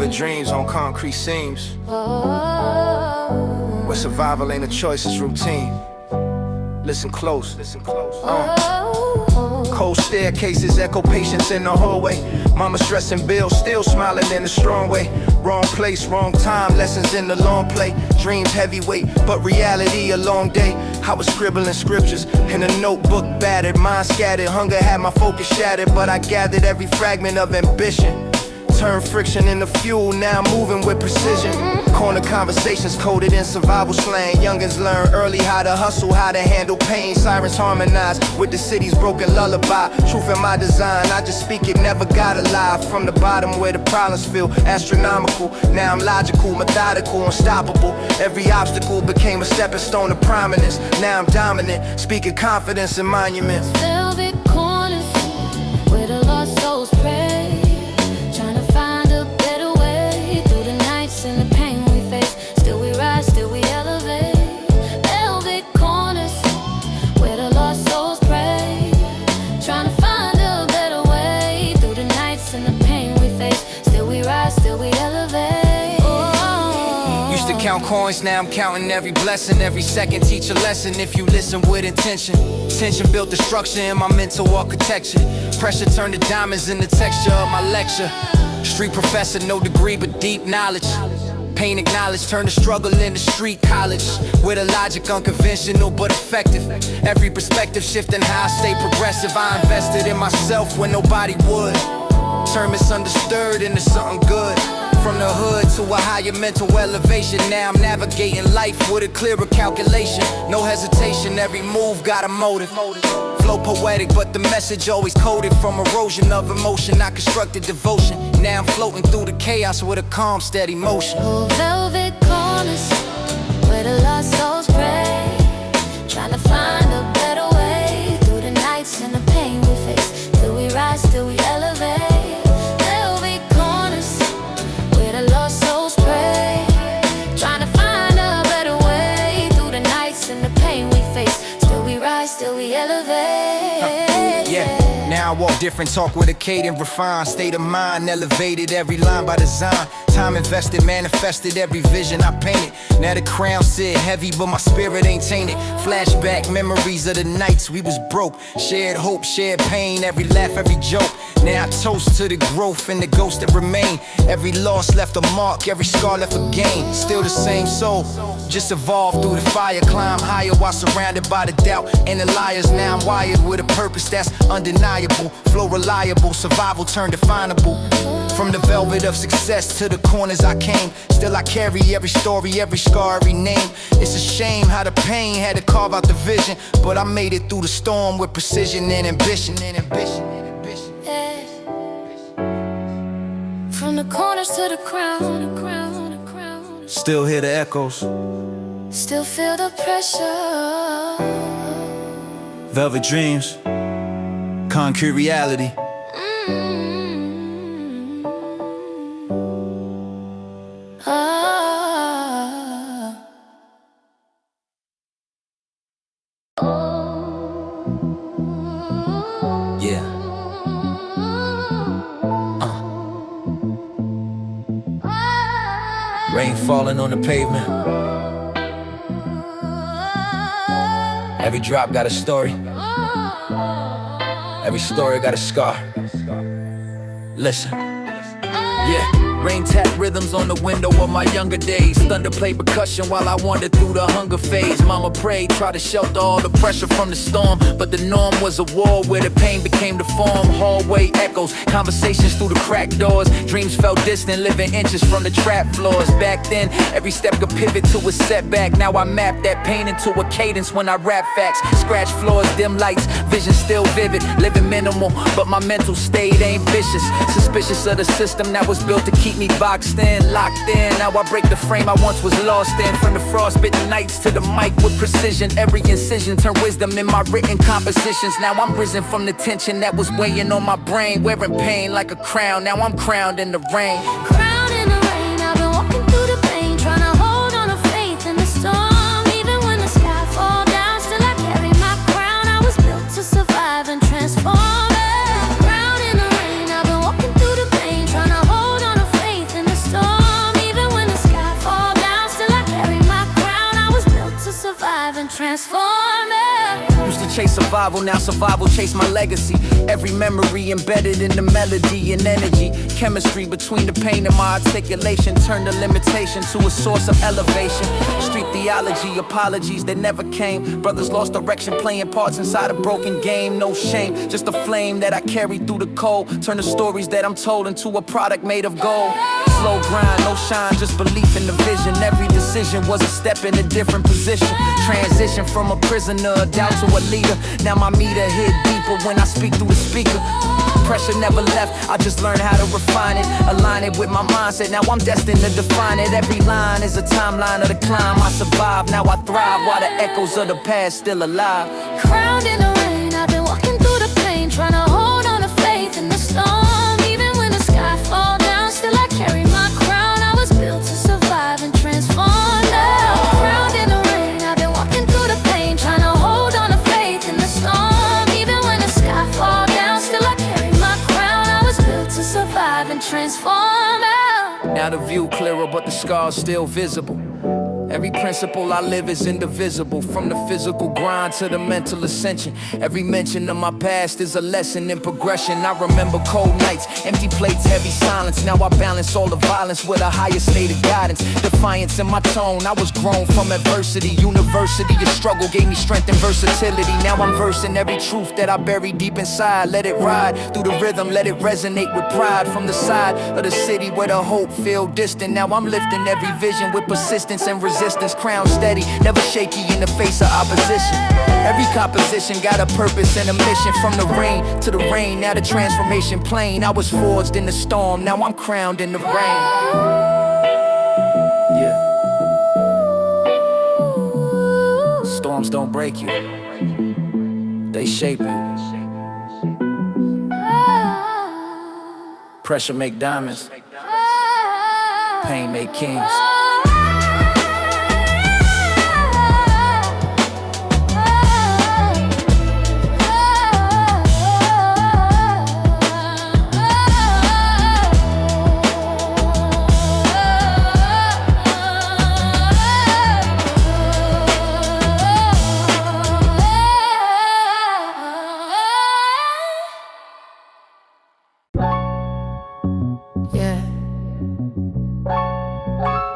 Velvet dreams on concrete seams. Where survival ain't a choice, it's routine. Listen close, listen close. Cold staircases, echo patience in the hallway. Mama stressing bills, still smiling in a strong way. Wrong place, wrong time, lessons in the long play. Dreams heavyweight, but reality a long day. I was scribbling scriptures in a notebook battered. Mind scattered, hunger had my focus shattered. But I gathered every fragment of ambition. Turn friction into fuel, now I'm moving with precision. Corner conversations coded in survival slang. Youngins learn early how to hustle, how to handle pain. Sirens harmonize with the city's broken lullaby. Truth in my design, I just speak it, never got alive. From the bottom where the problems feel astronomical. Now I'm logical, methodical, unstoppable. Every obstacle became a stepping stone to prominence. Now I'm dominant, speaking confidence in monuments. Velvet corners where the lost souls pray. Count coins, now I'm counting every blessing. Every second teach a lesson if you listen with intention. Tension built destruction in my mental architecture. Pressure turned to diamonds in the texture of my lecture. Street professor, no degree but deep knowledge. Pain acknowledged, turn the struggle into street college. With a logic unconventional but effective. Every perspective shifting how I stay progressive. I invested in myself when nobody would. Turn misunderstood into something good. From the hood to a higher mental elevation. Now I'm navigating life with a clearer calculation. No hesitation, every move got a motive. Flow poetic, but the message always coded. From erosion of emotion, I constructed devotion. Now I'm floating through the chaos with a calm, steady motion. Oh, velvet corners where the lost souls pray. Trying to find a better way through the nights and the pain we face. Till we rise, till we elevate. Still we elevate. Yeah, now I walk different, talk with a cadence refined. State of mind elevated, every line by design. Time invested, manifested every vision I painted. Now the crown sit heavy, but my spirit ain't tainted. Flashback memories of the nights we was broke. Shared hope, shared pain, every laugh, every joke. Now I toast to the growth and the ghosts that remain. Every loss left a mark, every scar left a gain. Still the same soul, just evolved through the fire. Climb higher while surrounded by the doubt and the liars. Now I'm wired with a purpose that's undeniable. Flow reliable, survival turned definable. From the velvet of success to the corners I came. Still I carry every story, every scar, every name. It's a shame how the pain had to carve out the vision. But I made it through the storm with precision and ambition. From the corners to the crown. Still hear the echoes. Still feel the pressure. Velvet dreams, concrete reality. Rain falling on the pavement. Every drop got a story. Every story got a scar. Listen. Yeah. Rain tap rhythms on the window of my younger days. Thunder play percussion while I wandered through the hunger phase. Mama prayed, tried to shelter all the pressure from the storm. But the norm was a war where the pain became the form. Hallway echoes, conversations through the cracked doors. Dreams felt distant, living inches from the trap floors. Back then, every step could pivot to a setback. Now I map that pain into a cadence when I rap facts. Scratch floors, dim lights, vision still vivid. Living minimal, but my mental state ambitious. Suspicious of the system that was built to keep me boxed in, locked in. Now I break the frame I once was lost in. From the frostbitten nights to the mic with precision. Every incision turned wisdom in my written compositions. Now I'm risen from the tension that was weighing on my brain. Wearing pain like a crown, now I'm crowned in the rain. Crowned in the rain, I've been walking through the pain, trying to hold on to faith in the storm. Even when the sky fall down, still I carry my crown. I was built to survive and transform. Crowned in the rain, I've been walking through the pain, trying to hold on to faith in the storm. chase survival, now survival chase my legacy. Every memory embedded in the melody and energy. Chemistry between the pain and my articulation turned the limitation to a source of elevation. Street theology, apologies that never came. Brothers lost direction, playing parts inside a broken game. No shame, just a flame that I carry through the cold. Turn the stories that I'm told into a product made of gold. Slow grind, no shine, just belief in the vision. Every decision was a step in a different position. Transition from a prisoner, doubt to a leader. Now my meter hit deeper when I speak through the speaker. Pressure never left, I just learned how to refine it. Align it with my mindset, now I'm destined to define it. Every line is a timeline of the climb. I survive, now I thrive, while the echoes of the past still alive. Crowned in the rain, I've been walking through the pain, trying to hold on to faith in the storm. Even when the sky falls down, still I carry my crown. I was built to survive and transform now. Crowned in the rain, I've been walking through the pain, trying to hold on to faith in the storm. Even when the sky falls down, still I carry my crown. I was built to survive and transform now. Now the view clearer, but the scars still visible. Every principle I live is indivisible. From the physical grind to the mental ascension. Every mention of my past is a lesson in progression. I remember cold nights, empty plates, heavy silence. Now I balance all the violence with a higher state of guidance. Defiance in my tone, I was grown from adversity. University of struggle gave me strength and versatility. Now I'm versing every truth that I bury deep inside. Let it ride through the rhythm, let it resonate with pride. From the side of the city where the hope feel distant. Now I'm lifting every vision with persistence and resistance. Crown steady, never shaky in the face of opposition. Every composition got a purpose and a mission. From the rain to the rain, now the transformation plane. I was forged in the storm, now I'm crowned in the rain. Yeah. Storms don't break you, they shape you. Pressure make diamonds, pain make kings.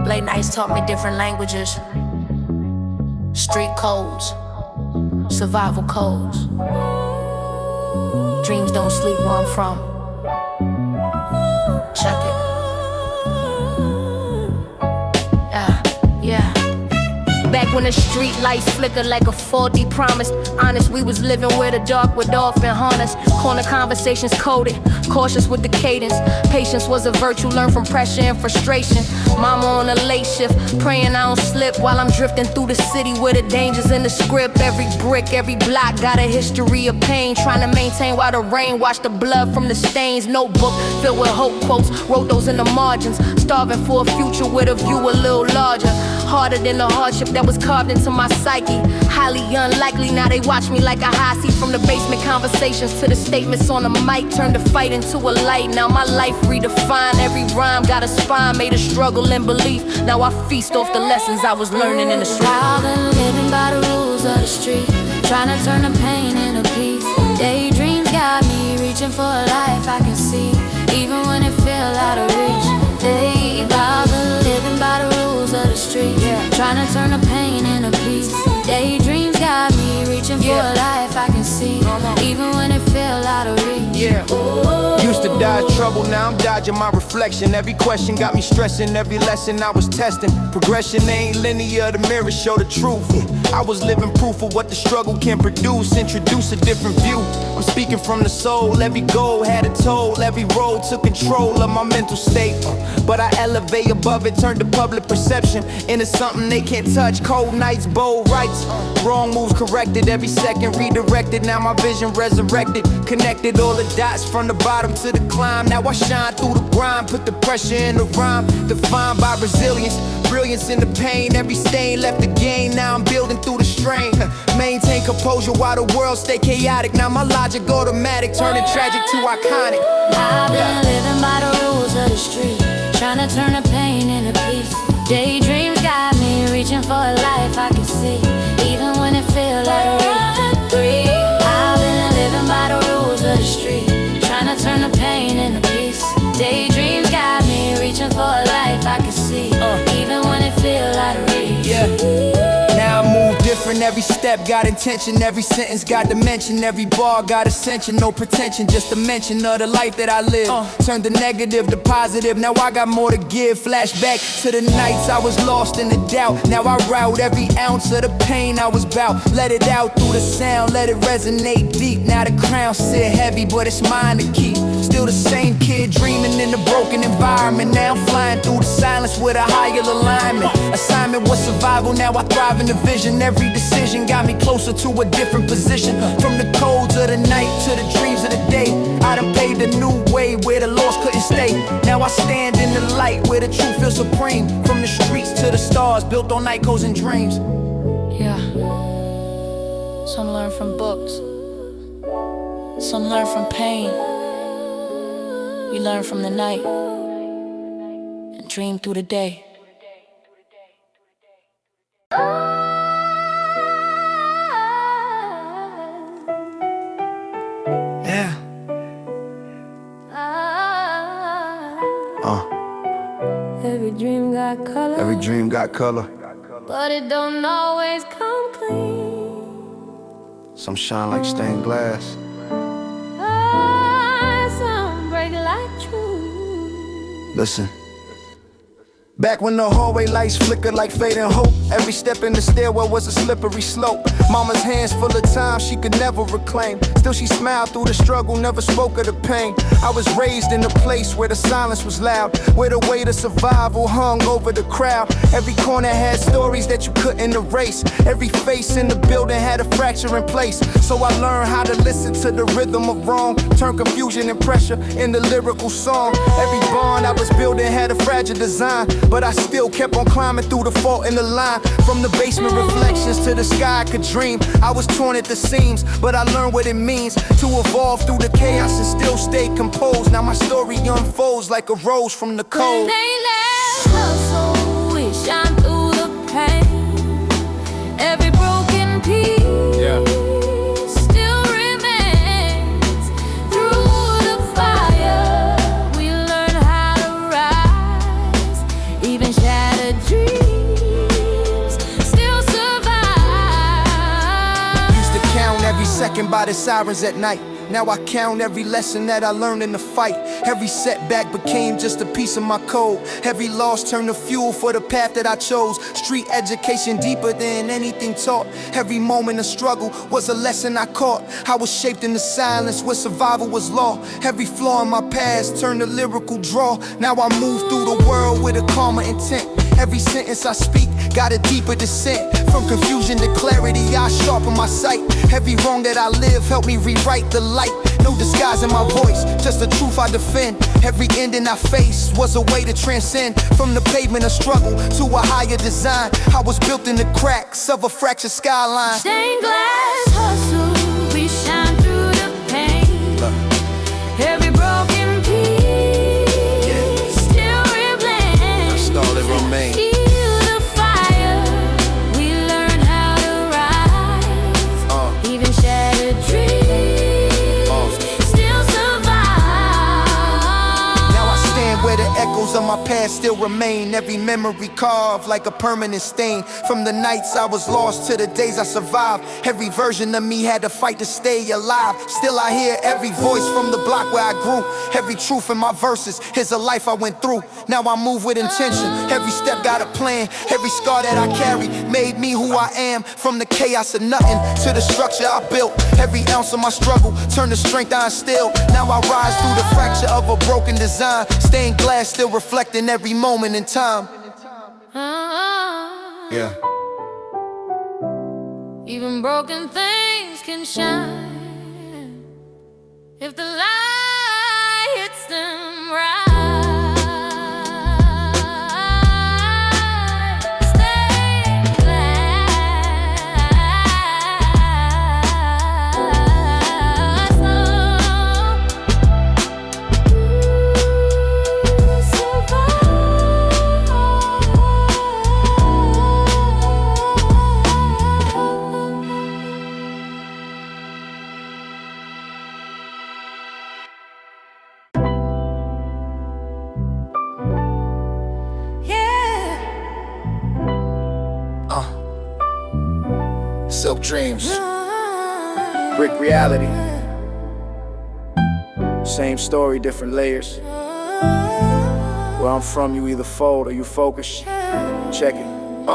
Late nights taught me different languages, street codes, survival codes. Dreams don't sleep where I'm from. Check it. Yeah. Back when the street lights flickered like a 4D promise. Honest, we was living where the dark would often haunt us. Corner conversations coded, cautious with the cadence. Patience was a virtue learned from pressure and frustration. Mama on a late shift, praying I don't slip while I'm drifting through the city where the dangers in the script. Every brick, every block got a history of pain. Trying to maintain while the rain washed the blood from the stains. Notebook filled with hope quotes, wrote those in the margins. Starving for a future with a view a little larger. Harder than the hardship that was carved into my psyche. Highly unlikely, now they watch me like a high seat. From the basement conversations to the statements on the mic. Turned the fight into a light, now my life redefined. Every rhyme got a spine, made a struggle and belief. Now I feast off the lessons I was learning in the street. I've been living by the rules of the street, trying to turn the pain into peace. Daydreams got me reaching for a life I can see, even when it feel out of reach. I've been living by the rules of the street, trying to turn the pain into peace. Daydreams got me reaching for a life I can see, even when it feel out of reach. Used to dodge trouble, now I'm dodging my reflection. Every question got me stressing, every lesson I was testing. Progression ain't linear, the mirror show the truth. I was living proof of what the struggle can produce. Introduce a different view, I'm speaking from the soul. Every goal had a toll, every road took control of my mental state. But I elevate above it, turn the public perception into something they can't touch. Cold nights, bold rights, wrong moves corrected. Every second redirected, now my vision resurrected. Connected all the dots from the bottom to the climb. Now I shine through the grind, put the pressure in the rhyme. Defined by resilience, brilliance in the pain. Every stain left the game, now I'm building through the strain. Maintain composure while the world stay chaotic. Now my logic automatic, turning tragic to iconic. I've been living by the rules of the street, trying to turn the pain into peace. Daydreams got me reaching for a life I can see, even when it feel like a reach. Every step got intention, every sentence got dimension, every bar got ascension, no pretension, just a mention of the life that I live. Turned the negative to positive, now I got more to give. Flashback to the nights I was lost in the doubt. Now I route every ounce of the pain I was bout. Let it out through the sound, let it resonate deep. Now the crown sit heavy, but it's mine to keep. Still the same kid dreaming in a broken environment. Now I'm flying through the silence with a higher alignment. Assignment was survival, now I thrive in the vision. Every decision got me closer to a different position. From the codes of the night to the dreams of the day, I done paved a new way where the lost couldn't stay. Now I stand in the light where the truth feels supreme. From the streets to the stars, built on night codes and dreams. Yeah. Some learn from books, some learn from pain. We learn from the night and dream through the day. Yeah. Every dream got color, Every dream got color. but it don't always come clean. Some shine like stained glass. Some break like truth. Listen. Back when the hallway lights flickered like fading hope, every step in the stairwell was a slippery slope. Mama's hands full of time she could never reclaim. Still she smiled through the struggle, never spoke of the pain. I was raised in a place where the silence was loud, where the weight of survival hung over the crowd. Every corner had stories that you couldn't erase. Every face in the building had a fracture in place. So I learned how to listen to the rhythm of wrong, turn confusion and pressure into lyrical song. Every bond I was building had a fragile design, but I still kept on climbing through the fault in the line. From the basement reflections to the sky I could dream. I was torn at the seams, but I learned what it means to evolve through the chaos and still stay composed. Now my story unfolds like a rose from the cold. When they left hustle, we shine through the pain. Every broken piece still remains. Through the fire, we learn how to rise. Even shattered dreams still survive. Used to count every second by the sirens at night. Now I count every lesson that I learned in the fight. Every setback became just a piece of my code. Every loss turned to fuel for the path that I chose. Street education deeper than anything taught. Every moment of struggle was a lesson I caught. I was shaped in the silence where survival was law. Every flaw in my past turned to lyrical draw. Now I move through the world with a calmer intent. Every sentence I speak got a deeper descent. From confusion to clarity, I sharpen my sight. Every wrong that I live helped me rewrite the light. No disguise in my voice, just the truth I defend. Every ending I faced was a way to transcend. From the pavement of struggle to a higher design, I was built in the cracks of a fractured skyline. Stained glass hustle, we shine through the pain. Every broken piece still remains. That's all that remains. Feel the fire, we learn how to rise. Even shattered dreams still survive. Now I stand where the echoes of my past still remain. Every memory carved like a permanent stain. From the nights I was lost to the days I survived. Every version of me had to fight to stay alive. Still I hear every voice from the block where I grew. Every truth in my verses is a life I went through. Now I move with intention, every step got a plan. Every scar that I carry made me who I am. From the chaos of nothing to the structure I built. Every ounce of my struggle turned to strength I instilled. Now I rise through the fracture of a broken design. Stained glass still reflecting every moment in time. Yeah. Even broken things can shine if the light hits them right. Silk Dreams, Brick Reality. Same story, different layers. Where I'm from, you either fold or you focus. Check it.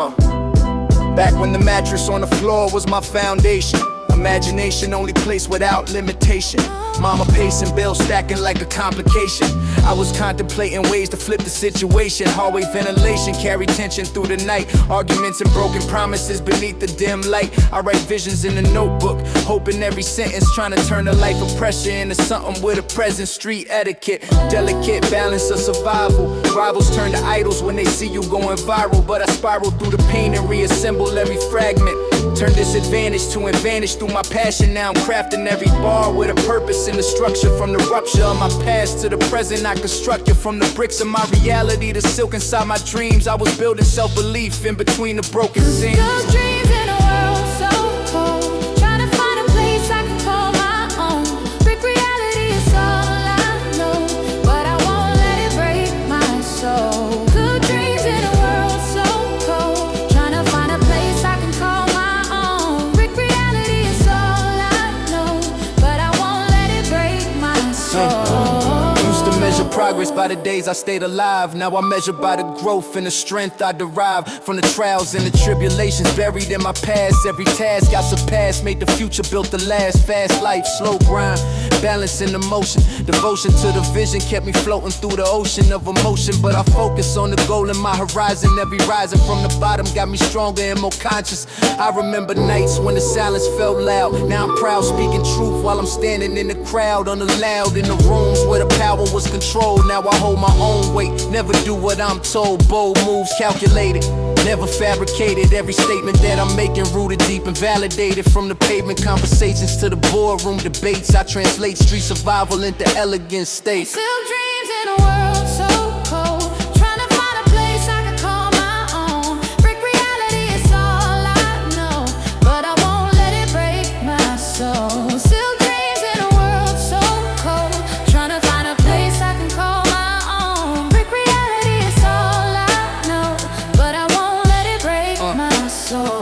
Back when the mattress on the floor was my foundation. Imagination only place without limitation. Mama pacing, bills stacking like a complication. I was contemplating ways to flip the situation. Hallway ventilation, carry tension through the night. Arguments and broken promises beneath the dim light. I write visions in a notebook, hoping every sentence trying to turn a life of pressure into something with a present. Street etiquette, delicate balance of survival. Rivals turn to idols when they see you going viral. But I spiral through the pain and reassemble every fragment. Turn disadvantage to advantage through my passion. Now I'm crafting every bar with a purpose and a structure. From the rupture of my past to the present, I construct it. From the bricks of my reality to silk inside my dreams. I was building self-belief in between the broken seams. Those dreams in a world so cold, trying to find a place I can call my own. Brick reality is all I know, but I won't let it break my soul. Good dreams in a world so cold, trying to find a place I can call my own. Brick reality is all I know, but I won't let it break my soul. Used to measure progress by the days I stayed alive. Now I measure by the growth and the strength I derive from the trials and the tribulations buried in my past. Every task I surpassed made the future built to last. Fast life, slow grind, balance in emotion. Devotion to the vision kept me floating through the ocean of emotion. But I focus on the goal in my horizon. Every rising from the bottom got me stronger and more conscious. I remember nights when the silence felt loud. Now I'm proud speaking truth while I'm standing in the crowd. Unallowed in the rooms where the power was controlled. Now I hold my own weight, never do what I'm told. Bold moves calculated, never fabricated. Every statement that I'm making rooted deep and validated. From the pavement conversations to the boardroom debates, I translate street survival into elegant states. Silk dreams in a world so cold, trying to find a place I can call my own. Brick reality is all I know, but I won't let it break my soul. Silk dreams in a world so cold, trying to find a place I can call my own. Brick reality is all I know, but I won't let it break my soul.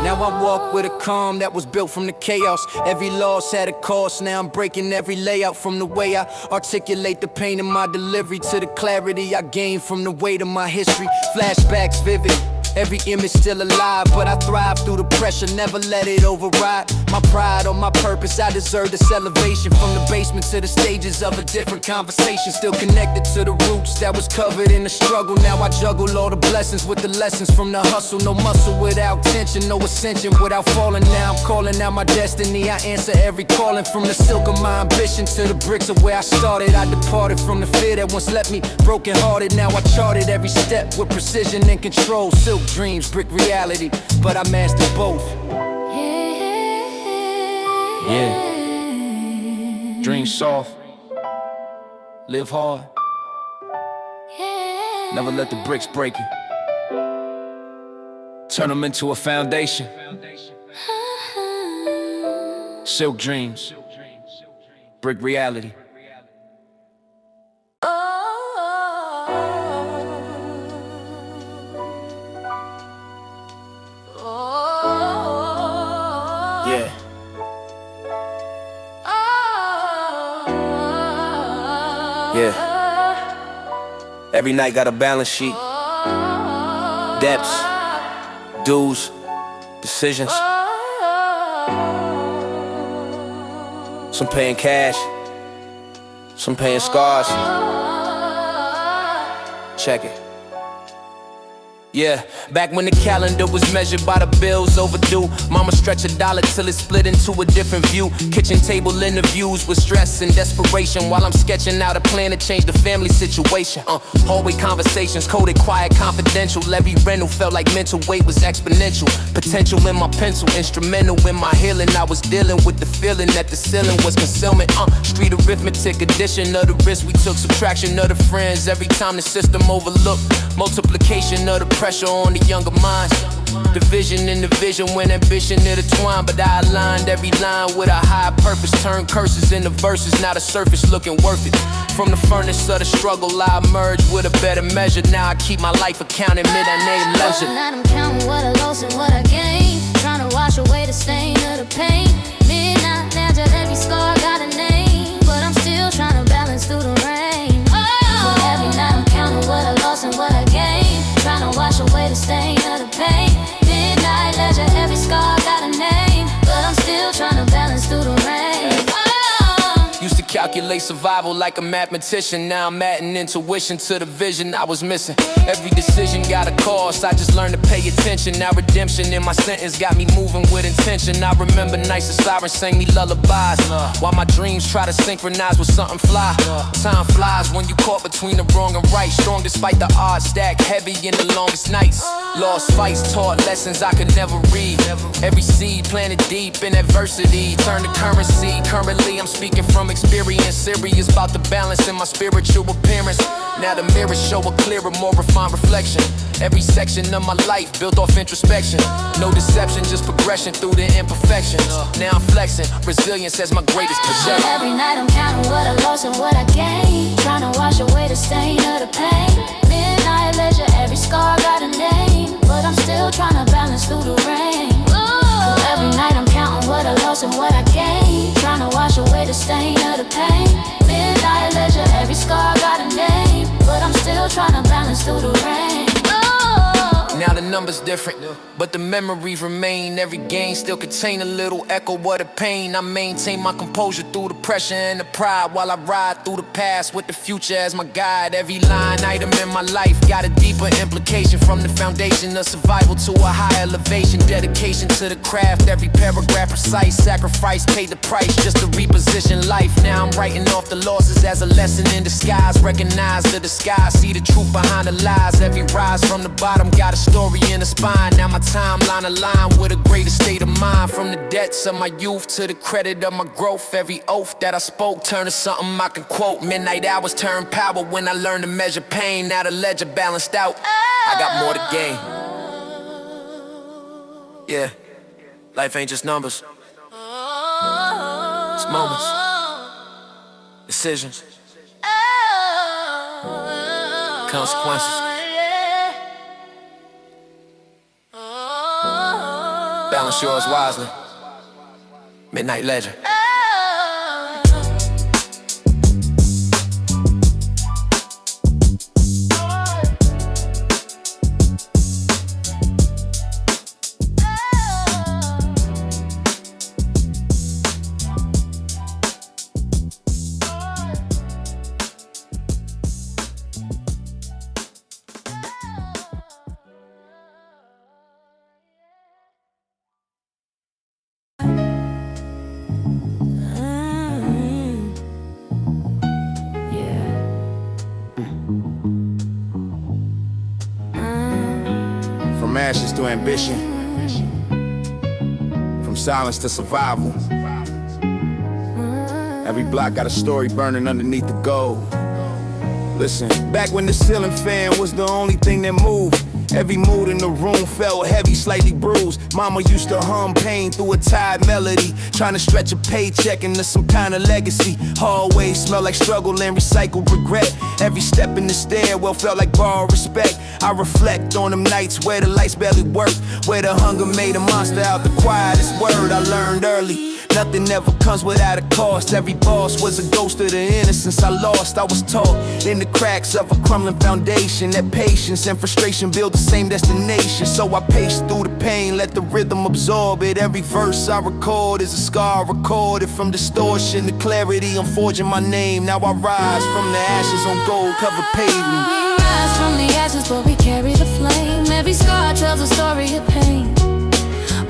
Now I walk with a calm that was built from the chaos. Every loss had a cost. Now I'm breaking every layout. From the way I articulate the pain in my delivery to the clarity I gain from the weight of my history. Flashbacks vivid, every image still alive. But I thrive through the pressure, never let it override my pride or my purpose. I deserve this elevation. From the basement to the stages of a different conversation. Still connected to the roots that was covered in the struggle. Now I juggle all the blessings with the lessons from the hustle. No muscle without tension, no ascension without falling. Now I'm calling out my destiny. I answer every calling. From the silk of my ambition to the bricks of where I started. I departed from the fear that once left me broken hearted. Now I charted every step with precision and control. Silk dreams, brick reality, but I mastered both. Yeah. Dream soft, live hard, never let the bricks break you. Turn them into a foundation. Silk dreams, brick reality. Yeah. Yeah. Every night got a balance sheet. Debts, dues, decisions. Some paying cash, some paying scars. Check it. Yeah, back when the calendar was measured by the bills overdue. Mama stretch a dollar till it split into a different view. Kitchen table interviews with stress and desperation, while I'm sketching out a plan to change the family situation. Hallway conversations coded quiet, confidential. Every rental felt like mental weight was exponential. Potential in my pencil, instrumental in my healing. I was dealing with the feeling that the ceiling was concealment. Street arithmetic, addition of the risk we took, subtraction of the friends. Every time the system overlooked, multiplication of the pressure on the younger minds. Division in the vision when ambition intertwined. But I aligned every line with a high purpose. Turned curses into verses, now the surface looking worth it. From the furnace of the struggle I emerged with a better measure. Now I keep my life accounting, mid I name leisure. Tonight I'm counting what I lost and what I gained. Trying to wash the stain of the pain. Midnight ledger, every scar got a name, but I'm still trying to balance through the rain. For every night I'm counting what I lost and what I gained, trying to wash away the stain of the pain. Midnight ledger, every scar got a name, but I'm still trying to balance through the rain. Used to calculate survival like a mathematician. Now I'm adding intuition to the vision I was missing. Every decision got a cost, I just learned to pay attention. Now redemption in my sentence got me moving with intention. I remember nights the sirens sang me lullabies, while my dreams try to synchronize with something fly. Time flies when you caught between the wrong and right. Strong despite the odds, stacked heavy in the longest nights. Lost fights, taught lessons I could never read. Every seed planted deep in adversity turned to currency. Currently I'm speaking from experience, serious about the balance in my spiritual appearance. Now the mirrors show a clearer, more refined reflection. Every section of my life built off introspection. No deception, just progression through the imperfections. Now I'm flexing, resilience as my greatest possession. Every night I'm counting what I lost and what I gained, trying to wash away the stain of the pain. Midnight ledger, every scar got a name, but I'm still trying to balance through the rain. Every night I'm counting what I lost and what I gained, trying to wash away the stain of the pain. Midnight ledger, every scar got a name, but I'm still trying to balance through the rain. Now the numbers different, but the memories remain. Every game still contain a little echo of the pain. I maintain my composure through the pressure and the pride, while I ride through the past with the future as my guide. Every line item in my life got a deeper implication, from the foundation of survival to a high elevation. Dedication to the craft, every paragraph precise. Sacrifice, paid the price just to reposition life. Now I'm writing off the losses as a lesson in disguise. Recognize the disguise, see the truth behind the lies. Every rise from the bottom got a story in the spine. Now my timeline aligned with a greater state of mind. From the debts of my youth to the credit of my growth. Every oath that I spoke turned to something I can quote. Midnight hours turned power when I learned to measure pain. Now the ledger balanced out, I got more to gain. Yeah, life ain't just numbers, it's moments, decisions, consequences. Balance yours wisely. Midnight Ledger. From ashes to ambition, from silence to survival. Every block got a story burning underneath the gold. Listen, back when the ceiling fan was the only thing that moved, every mood in the room felt heavy, slightly bruised. Mama used to hum pain through a tired melody, trying to stretch a paycheck into some kind of legacy. Hallways smell like struggle and recycled regret. Every step in the stairwell felt like borrowed respect. I reflect on them nights where the lights barely worked, where the hunger made a monster out the quietest word. I learned early, nothing ever comes without a cost. Every boss was a ghost of the innocence I lost. I was taught in the cracks of a crumbling foundation that patience and frustration build the same destination. So I paced through the pain, let the rhythm absorb it. Every verse I record is a scar recorded. From distortion to clarity, I'm forging my name. Now I rise from the ashes on gold-covered pavement. We rise from the ashes, but we carry the flame. Every scar tells a story of pain.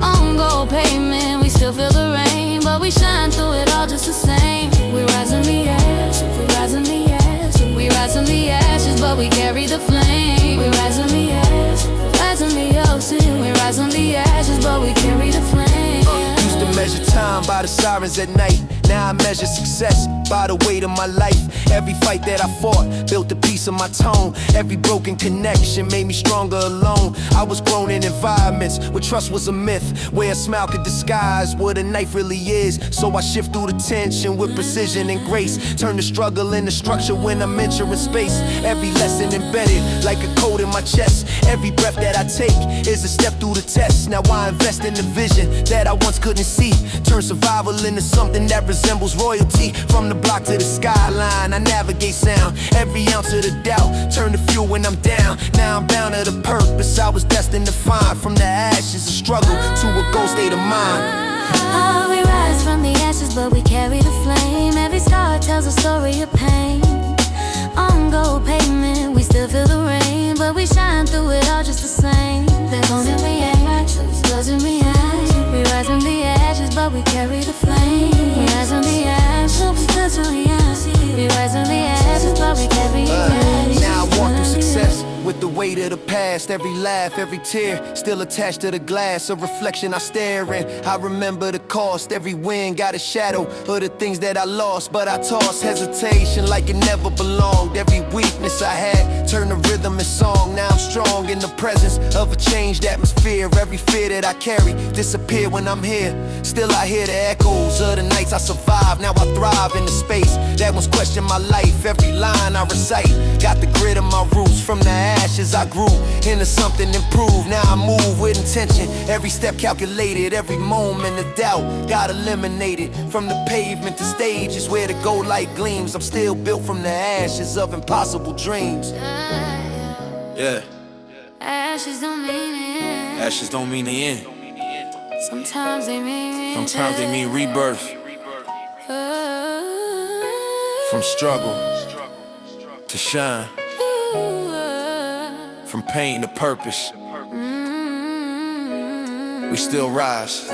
On gold pavement, we still feel the rain, but we shine through it all just the same. We rise in the ashes, we rise in the ashes. We rise in the ashes, but we carry the flame. We rise in the ashes, rise in the ocean. We rise in the ashes, but we carry the flame. Used to measure time by the sirens at night. Now I measure success by the weight of my life. Every fight that I fought built a piece of my tone. Every broken connection made me stronger alone. I was grown in environments where trust was a myth, where a smile could disguise what a knife really is. So I shift through the tension with precision and grace. Turn the struggle into structure when I'm entering space. Every lesson embedded like a code in my chest. Every breath that I take is a step through the test. Now I invest in the vision that I once couldn't see. Turn survival into something that resembles royalty. From the block to the skyline, I navigate sound. Every ounce of the doubt turn to fuel when I'm down. Now I'm bound to the purpose I was destined to find. From the ashes of struggle to a goal state of mind. Oh, we rise from the ashes, but we carry the flame. Every scar tells a story of pain. On gold pavement, we still feel the rain, but we shine through it all just the same. There's only reactions, doesn't react. We rise from the ashes, but we carry the flame. We rise from the ashes, because we react. We rise from the ashes, but we carry the ashes. Now I walk through success with the weight of the past. Every laugh, every tear, still attached to the glass. A reflection I stare in. I remember the cost. Every win got a shadow of the things that I lost, but I tossed hesitation like it never belonged. Every weakness I had turned to rhythm and song. Now I'm strong in the presence of a changed atmosphere. Every fear that I carry disappear when I'm here. Still I hear the echoes of the nights I survived. Now I thrive in the space that once questioned my life. Every line I recite got the grit of my roots. From the ashes I grew into something improved. Now I move with intention. Every step calculated, every moment of doubt got eliminated. From the pavement to stage is where the gold light gleams. I'm still built from the ashes of impossible dreams. Yeah. Ashes don't mean the end. Ashes don't mean the end. Sometimes they mean Sometimes they mean rebirth. From struggle to shine. From pain to purpose. We still rise.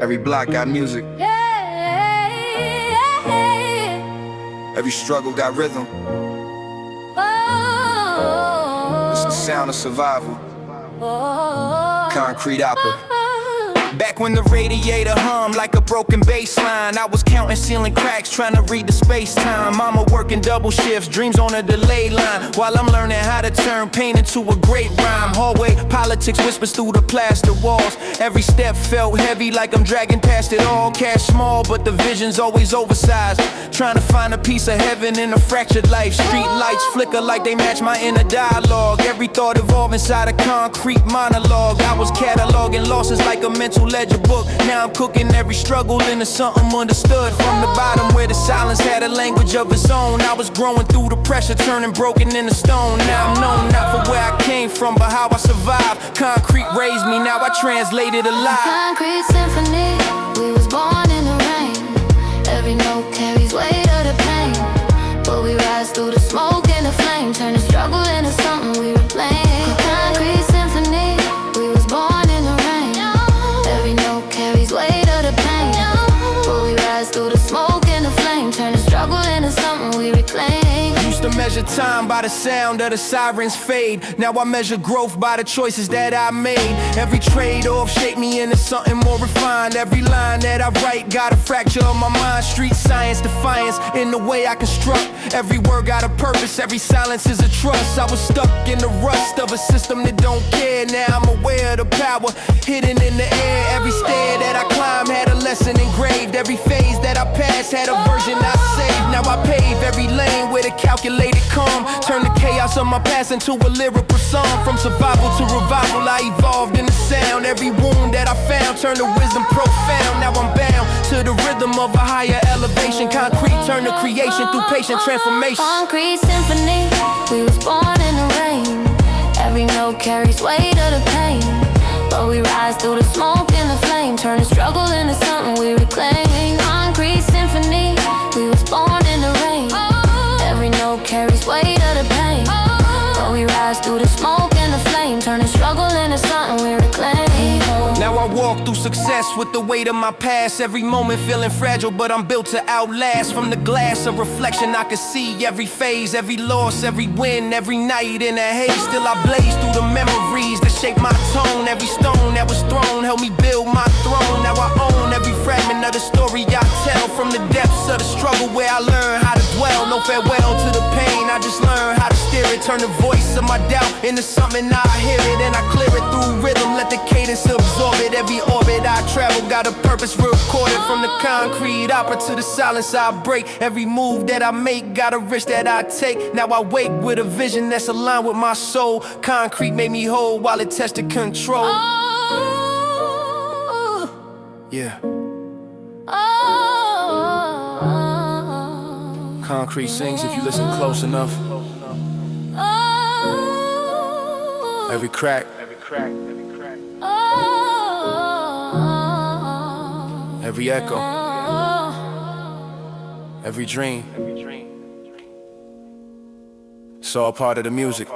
Every block got music. Every struggle got rhythm. It's the sound of survival. Concrete opera. Back when the radiator hummed like a broken bass line, I was counting ceiling cracks, trying to read the space-time. Mama working double shifts, dreams on a delay line, while I'm learning how to turn pain into a great rhyme. Hallway politics whispers through the plaster walls. Every step felt heavy like I'm dragging past it all. Cash small, but the vision's always oversized. Trying to find a piece of heaven in a fractured life. Street lights flicker like they match my inner dialogue. Every thought evolved inside a concrete monologue. I was cataloging losses like a mental ledger book. Now I'm cooking every struggle into something understood. From the bottom where the silence had a language of its own, I was growing through the pressure, turning broken into stone. Now I'm known not for where I came from, but how I survived. Concrete raised me, now I translate it alive. Concrete symphony, we was born in the rain. Every note carries weight of the pain, but we rise through the smoke and the flame, turn the struggle into something we reclaim. Concrete symphony, we was born in the rain. Every note carries weight of the pain, but we rise through the smoke and the flame, turn the struggle into something we reclaim. Used to measure time by the sound of the sirens fade. Now I measure growth by the choices that I made. Every trade-off shaped me into something more refined. Every line that I write got a fracture of my mind. Street science, defiance in the way I construct. Every word got a purpose, every silence is a trust. I was stuck in the rust of a system that don't care. Now I'm aware of the power hidden in the air. Every stair that I climbed had a lesson engraved. Every phase that I passed had a version I saved. Now I pave every lane with a calculated calm. Turn the chaos of my past into a lyrical song. From survival to revival, I evolved in the sound. Every wound that I found turned to wisdom profound. Now I'm bound to the rhythm of a higher elevation. Concrete turn to creation through patient transformation. Concrete symphony, we was born in the rain. Every note carries weight of the pain, But we rise through the smoke and the flame, turn the struggle into something we reclaim. Concrete symphony, we was born in the rain. Every note carries weight of the pain. But we rise through the smoke and the flame, turn the struggle into something we reclaim. Now I walk through success with the weight of my past. Every moment feeling fragile, but I'm built to outlast. From the glass of reflection I can see every phase, every loss, every win, every night in the haze. Still I blaze through the memories that shape my tone. Every stone that was thrown helped me build my throne. Now I own every fragment of the story I tell. From the depths of the struggle where I learned how to dwell. No farewell to the pain, I just learned how to steer it. Turn the voice of my doubt into something I hear it. And I clear it through rhythm, let the cadence absorb it. Every orbit I travel got a purpose recorded. From the concrete opera to the silence I break. Every move that I make got a risk that I take. Now I wake with a vision that's aligned with my soul. Concrete made me whole while it tested control. Yeah. Concrete sings if you listen close enough. Every crack, every echo, every dream. It's all part of the music.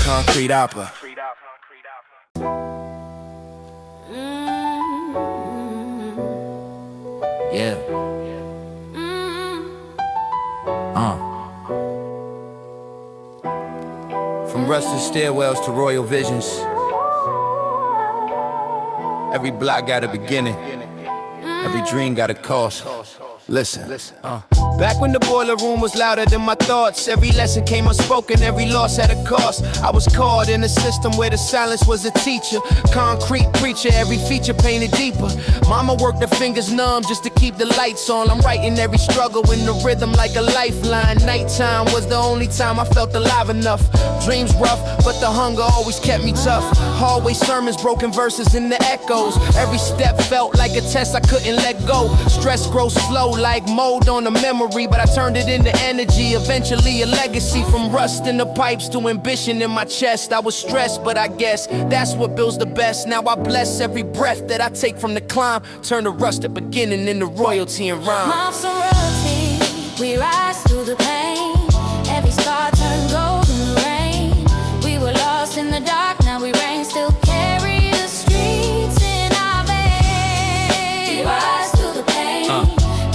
Concrete opera. Yeah. From rusted stairwells to royal visions, every block got a beginning, every dream got a cost. Listen. Back when the boiler room was louder than my thoughts, every lesson came unspoken, every loss had a cost. I was caught in a system where the silence was a teacher. Concrete preacher, every feature painted deeper. Mama worked her fingers numb just to keep the lights on. I'm writing every struggle in the rhythm like a lifeline. Nighttime was the only time I felt alive enough. Dreams rough, but the hunger always kept me tough. Hallway sermons, broken verses in the echoes. Every step felt like a test I couldn't let go. Stress grows slow like mold on a memory, but I turned it into energy, eventually a legacy. From rust in the pipes to ambition in my chest. I was stressed, but I guess that's what builds the best. Now I bless every breath that I take from the climb. Turn the rust at beginning into royalty and rhyme. Moms and royalty, we rise through the pain. Every scar turned gold in the rain. We were lost in the dark, now we reign. Still carry the streets in our veins. We rise through the pain.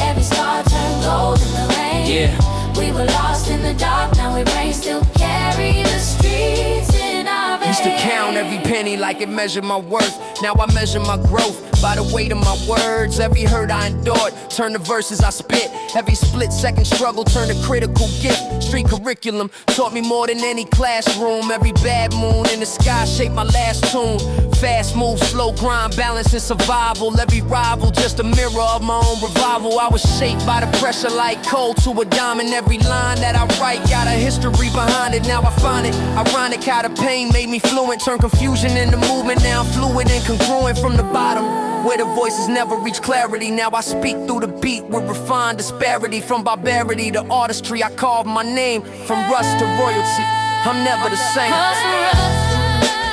Every scar turned gold in the rain. Yeah. We were lost in the dark, now we reign. Still carry the streets in our veins. Used to count every penny like it measured my worth. Now I measure my growth by the weight of my words. Every hurt I endured turned to verses I spit. Every split second struggle turned to critical gift. Street curriculum taught me more than any classroom. Every bad moon in the sky shaped my last tune. Fast move, slow grind, balance and survival. Every rival just a mirror of my own revival. I was shaped by the pressure like coal to a diamond. Every line that I write got a history behind it. Now I find it ironic how the pain made me fluent. Turned confusion into movement. Now I'm fluid and congruent from the bottom, where the voices never reach clarity. Now I speak through the beat with refined disparity. From barbarity to artistry, I carve my name. From rust to royalty, I'm never the same.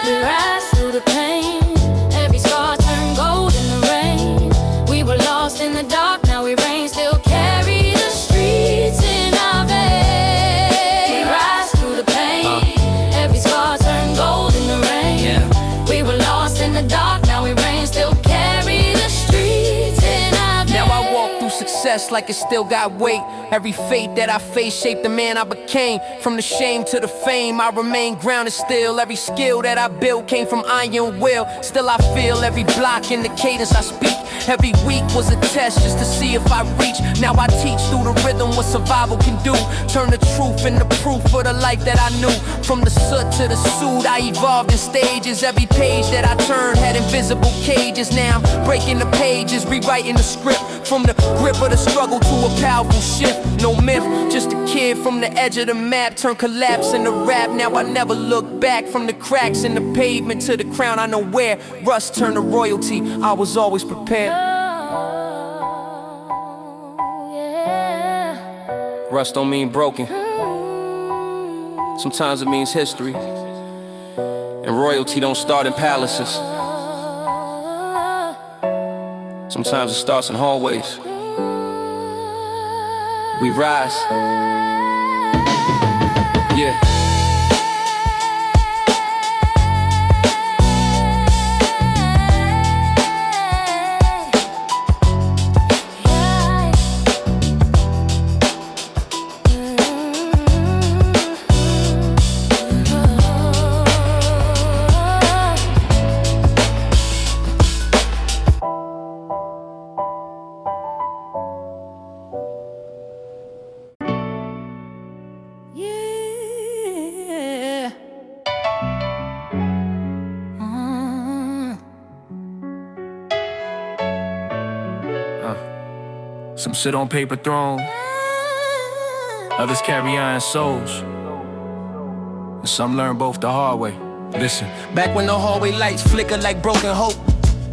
We rise through the pain. Every scar turned gold in the rain. We were lost in the dark, now we reign. Still carry the streets in our veins. We rise through the pain. Every scar turned gold in the rain. We were lost in the dark, now we reign. Still carry the streets in our veins. Now I walk through success like it still got weight. Every fate that I faced shaped the man I became. From the shame to the fame, I remain grounded still. Every skill that I built came from iron will. Still I feel every block in the cadence I speak. Every week was a test just to see if I reach. Now I teach through the rhythm what survival can do. Turn the truth into proof for the life that I knew. From the soot to the suit, I evolved in stages. Every page that I turned had invisible cages. Now I'm breaking the pages, rewriting the script From the grip of the struggle to a powerful shift. No myth, just a kid from the edge of the map. Turn collapse into rap, now I never look back. From the cracks in the pavement to the crown, I know where rust turned to royalty. I was always prepared. Rust don't mean broken. Sometimes it means history. And royalty don't start in palaces. Sometimes it starts in hallways. We rise. Yeah. Some sit on paper throne, others carry iron souls, and some learn both the hard way. Listen. Back when the hallway lights flickered like broken hope,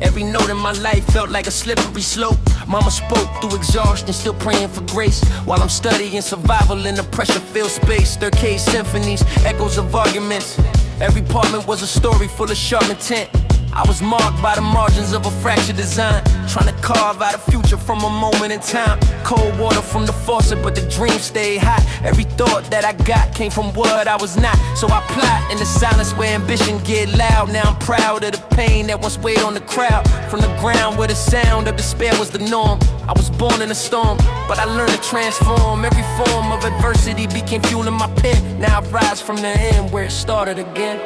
every note in my life felt like a slippery slope. Mama spoke through exhaustion, still praying for grace, while I'm studying survival in a pressure-filled space. Third-K symphonies, echoes of arguments. Every apartment was a story full of sharp intent. I was marked by the margins of a fractured design, trying to carve out a future from a moment in time. Cold water from the faucet, but the dream stayed hot. Every thought that I got came from what I was not. So I plot in the silence where ambition get loud. Now I'm proud of the pain that once weighed on the crowd. From the ground where the sound of despair was the norm, I was born in a storm, but I learned to transform. Every form of adversity became fuel in my pen. Now I rise from the end where it started again.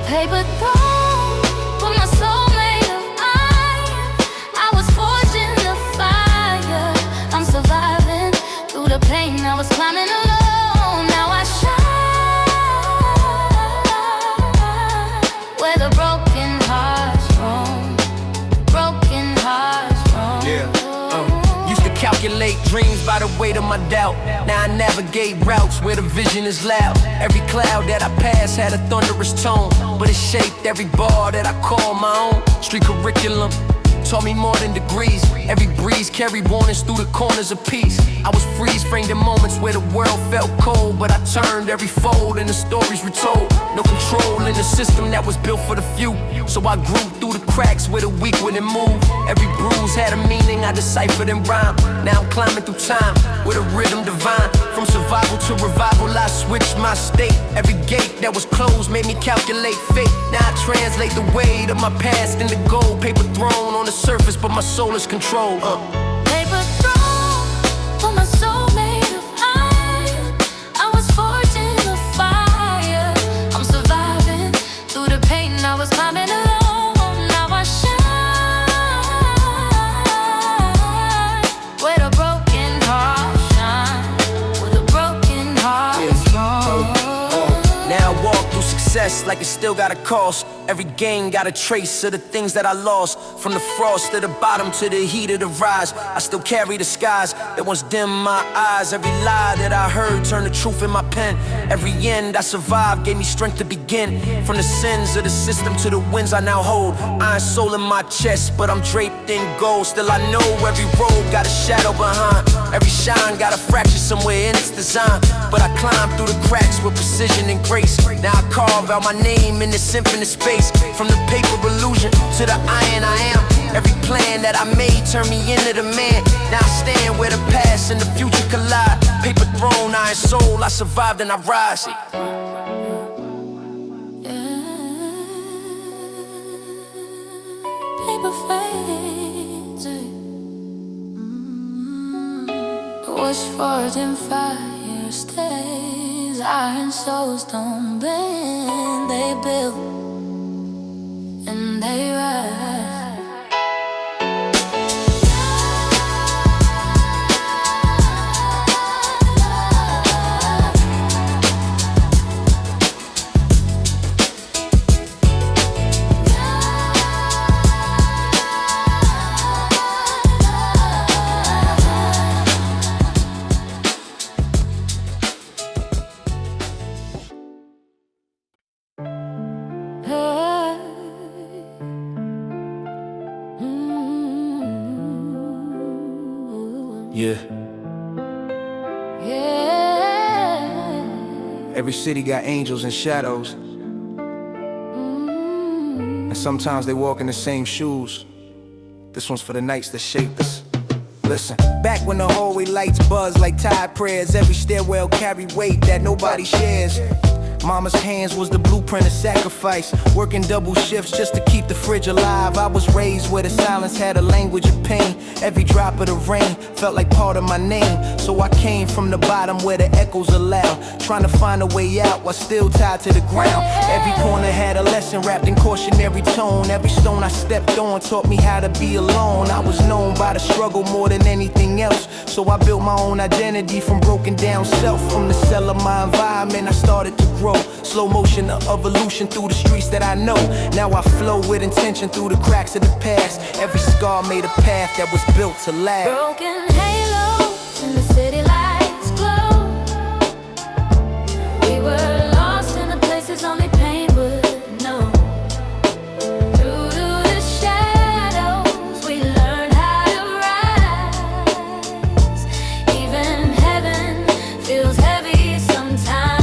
Paper throne, but my soul made of iron. I was forged in the fire. I'm surviving through the pain. I was climbing alone. Now I shine where the broken hearts roam. Broken hearts roam. Used to calculate dreams by the weight of my doubt. Now I navigate routes where the vision is loud. Every cloud that I pass had a thunderous tone, but it shaped every bar that I call my own. Street curriculum taught me more than degrees. Every breeze carried warnings through the corners of peace. I was freeze-framed in moments where the world felt cold, but I turned every fold and the stories retold. No control in the system that was built for the few, so I grew through the cracks where the weak wouldn't move. Every bruise had a meaning I deciphered in rhyme. Now I'm climbing through time with a rhythm divine. From survival to revival, I switched my state. Every gate that was closed made me calculate fate. Now I translate the weight of my past into gold. Paper throne on the surface, but my soul is controlled. Paper throne, but my soul made of iron. I was forged in the fire. I'm surviving through the pain. I was climbing alone. Now I shine where the broken heart shine. Where the broken heart is born. Now I walk through success like it still got a cost. Every gain got a trace of the things that I lost. From the frost to the bottom to the heat of the rise, I still carry the skies that once dimmed my eyes. Every lie that I heard turned to truth in my pen. Every end I survived gave me strength to begin. From the sins of the system to the winds I now hold. Iron soul in my chest, but I'm draped in gold. Still I know every road got a shadow behind. Every shine got a fracture somewhere in its design. But I climb through the cracks with precision and grace. Now I carve out my name in this infinite space. From the paper illusion to the iron I am. Every plan that I made turned me into the man. Now I stand where the past and the future collide. Paper throne, iron soul, I survived and I rise. Paper fades. What's forged in fire stays. Iron souls don't bend, they build and they rise. Yeah. Yeah. Every city got angels and shadows. And sometimes they walk in the same shoes. This one's for the nights that shaped us. Listen, back when the hallway lights buzz like tide prayers, every stairwell carried weight that nobody shares. Mama's hands was the blueprint of sacrifice, working double shifts just to keep the fridge alive. I was raised where the silence had a language of pain. Every drop of the rain felt like part of my name. So I came from the bottom where the echoes are loud, trying to find a way out while still tied to the ground. Every corner had a lesson wrapped in cautionary tone. Every stone I stepped on taught me how to be alone. I was known by the struggle more than anything else, so I built my own identity from broken down self. From the cell of my environment I started to grow. Slow motion of evolution through the streets that I know. Now I flow with intention through the cracks of the past. Every scar made a path that was built to last. Broken halos and the city lights glow. We were lost in the places only pain would know. Through the shadows we learned how to rise. Even heaven feels heavy sometimes.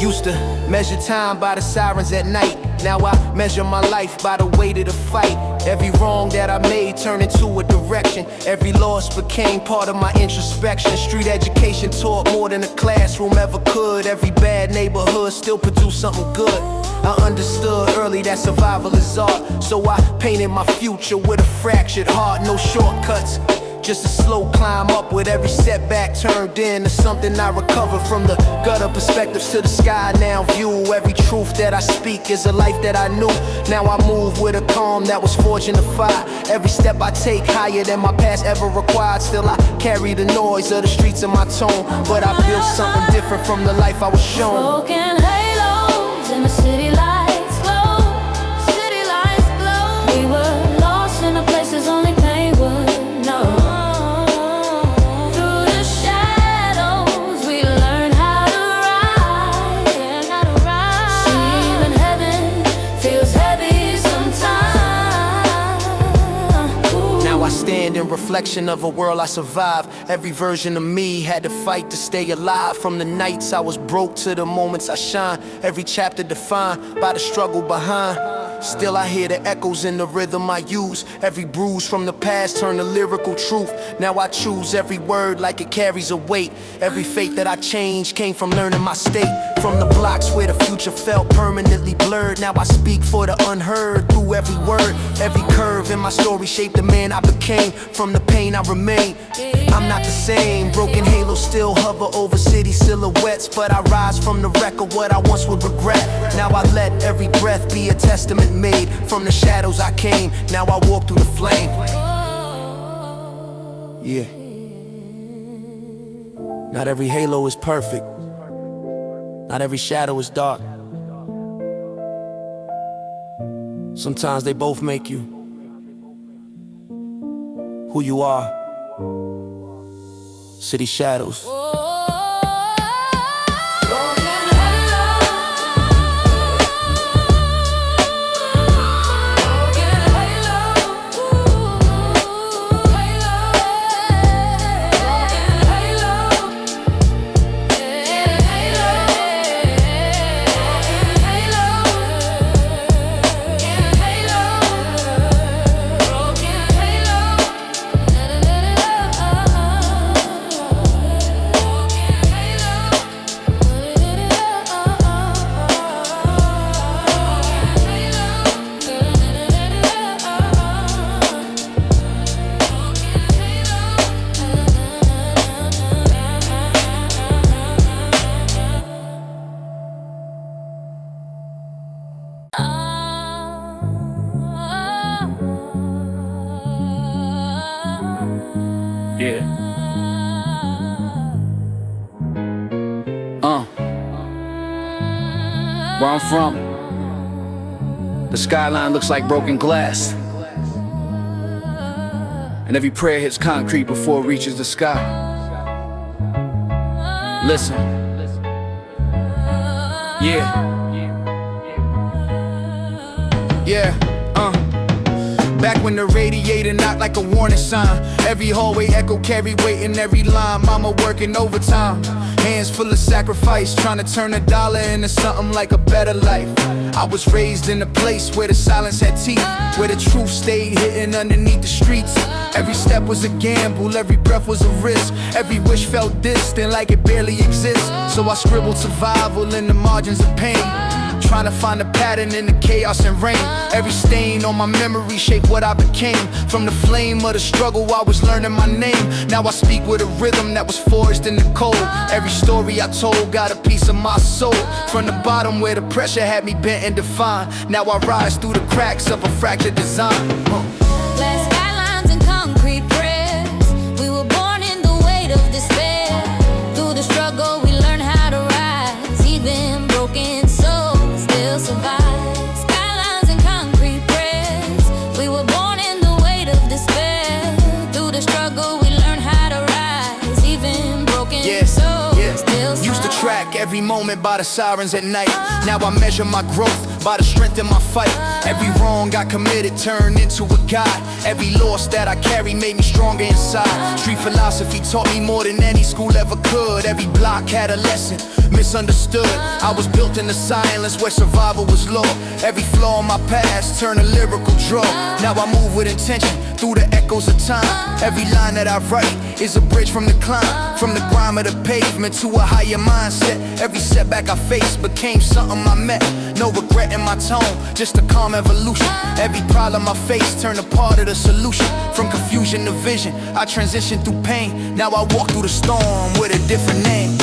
Used to measure time by the sirens at night. Now I measure my life by the weight of the fight. Every wrong that I made turned into a direction. Every loss became part of my introspection. Street education taught more than a classroom ever could. Every bad neighborhood still produced something good. I understood early that survival is art, so I painted my future with a fractured heart. No shortcuts, just a slow climb up with every setback turned into something I recover. From the gutter perspectives to the sky now view. Every truth that I speak is a life that I knew. Now I move with a calm that was forged in the fire. Every step I take higher than my past ever required. Still I carry the noise of the streets in my tone, but I built something different from the life I was shown. Broken halos and the city lights glow. City lights glow. We were lost in the places only pain would know. Stand in reflection of a world I survived. Every version of me had to fight to stay alive. From the nights I was broke to the moments I shine. Every chapter defined by the struggle behind. Still I hear the echoes in the rhythm I use. Every bruise from the past turned to lyrical truth. Now I choose every word like it carries a weight. Every fate that I changed came from learning my state. From the blocks where the future felt permanently blurred. Now I speak for the unheard through every word. Every curve in my story shaped the man I became. From the pain I remain, I'm not the same. Broken halos still hover over city silhouettes, but I rise from the wreck of what I once would regret. Now I let every breath be a testament made. From the shadows I came, now I walk through the flame. Yeah. Not every halo is perfect. Not every shadow is dark. Sometimes they both make you who you are. City shadows. Yeah. Where I'm from, the skyline looks like broken glass, and every prayer hits concrete before it reaches the sky. Listen. Yeah. Back when the radiator knocked like a warning sign. Every hallway echo carried weight in every line. Mama working overtime, hands full of sacrifice, trying to turn a dollar into something like a better life. I was raised in a place where the silence had teeth, where the truth stayed hidden underneath the streets. Every step was a gamble, every breath was a risk. Every wish felt distant, like it barely exists. So I scribbled survival in the margins of pain, trying to find a pattern in the chaos and rain. Every stain on my memory shaped what I became. From the flame of the struggle, I was learning my name. Now I speak with a rhythm that was forged in the cold. Every story I told got a piece of my soul. From the bottom where the pressure had me bent and defined, now I rise through the cracks of a fractured design. Glass skylines and concrete prayers. We were born in the weight of despair. Through the struggle we learned how to rise. Even broken souls still survive. Skylines and concrete prayers. We were born in the weight of despair. Through the struggle we learned how to rise. Even broken souls still survive. Used to track every moment by the sirens at night. Now I measure my growth by the strength in my fight. Every wrong I committed turned into a guide. Every loss that I carry made me stronger inside. Street philosophy taught me more than any school ever could. Every block had a lesson, misunderstood. I was built in the silence where survival was law. Every flaw in my past turned a lyrical draw. Now I move with intention through the echoes of time. Every line that I write is a bridge from the climb. From the grime of the pavement to a higher mindset. Every setback I faced became something I met. No regret in my tone, just a calm evolution. Every problem I face turned a part of the solution. From confusion to vision, I transitioned through pain. Now I walk through the storm with a different name.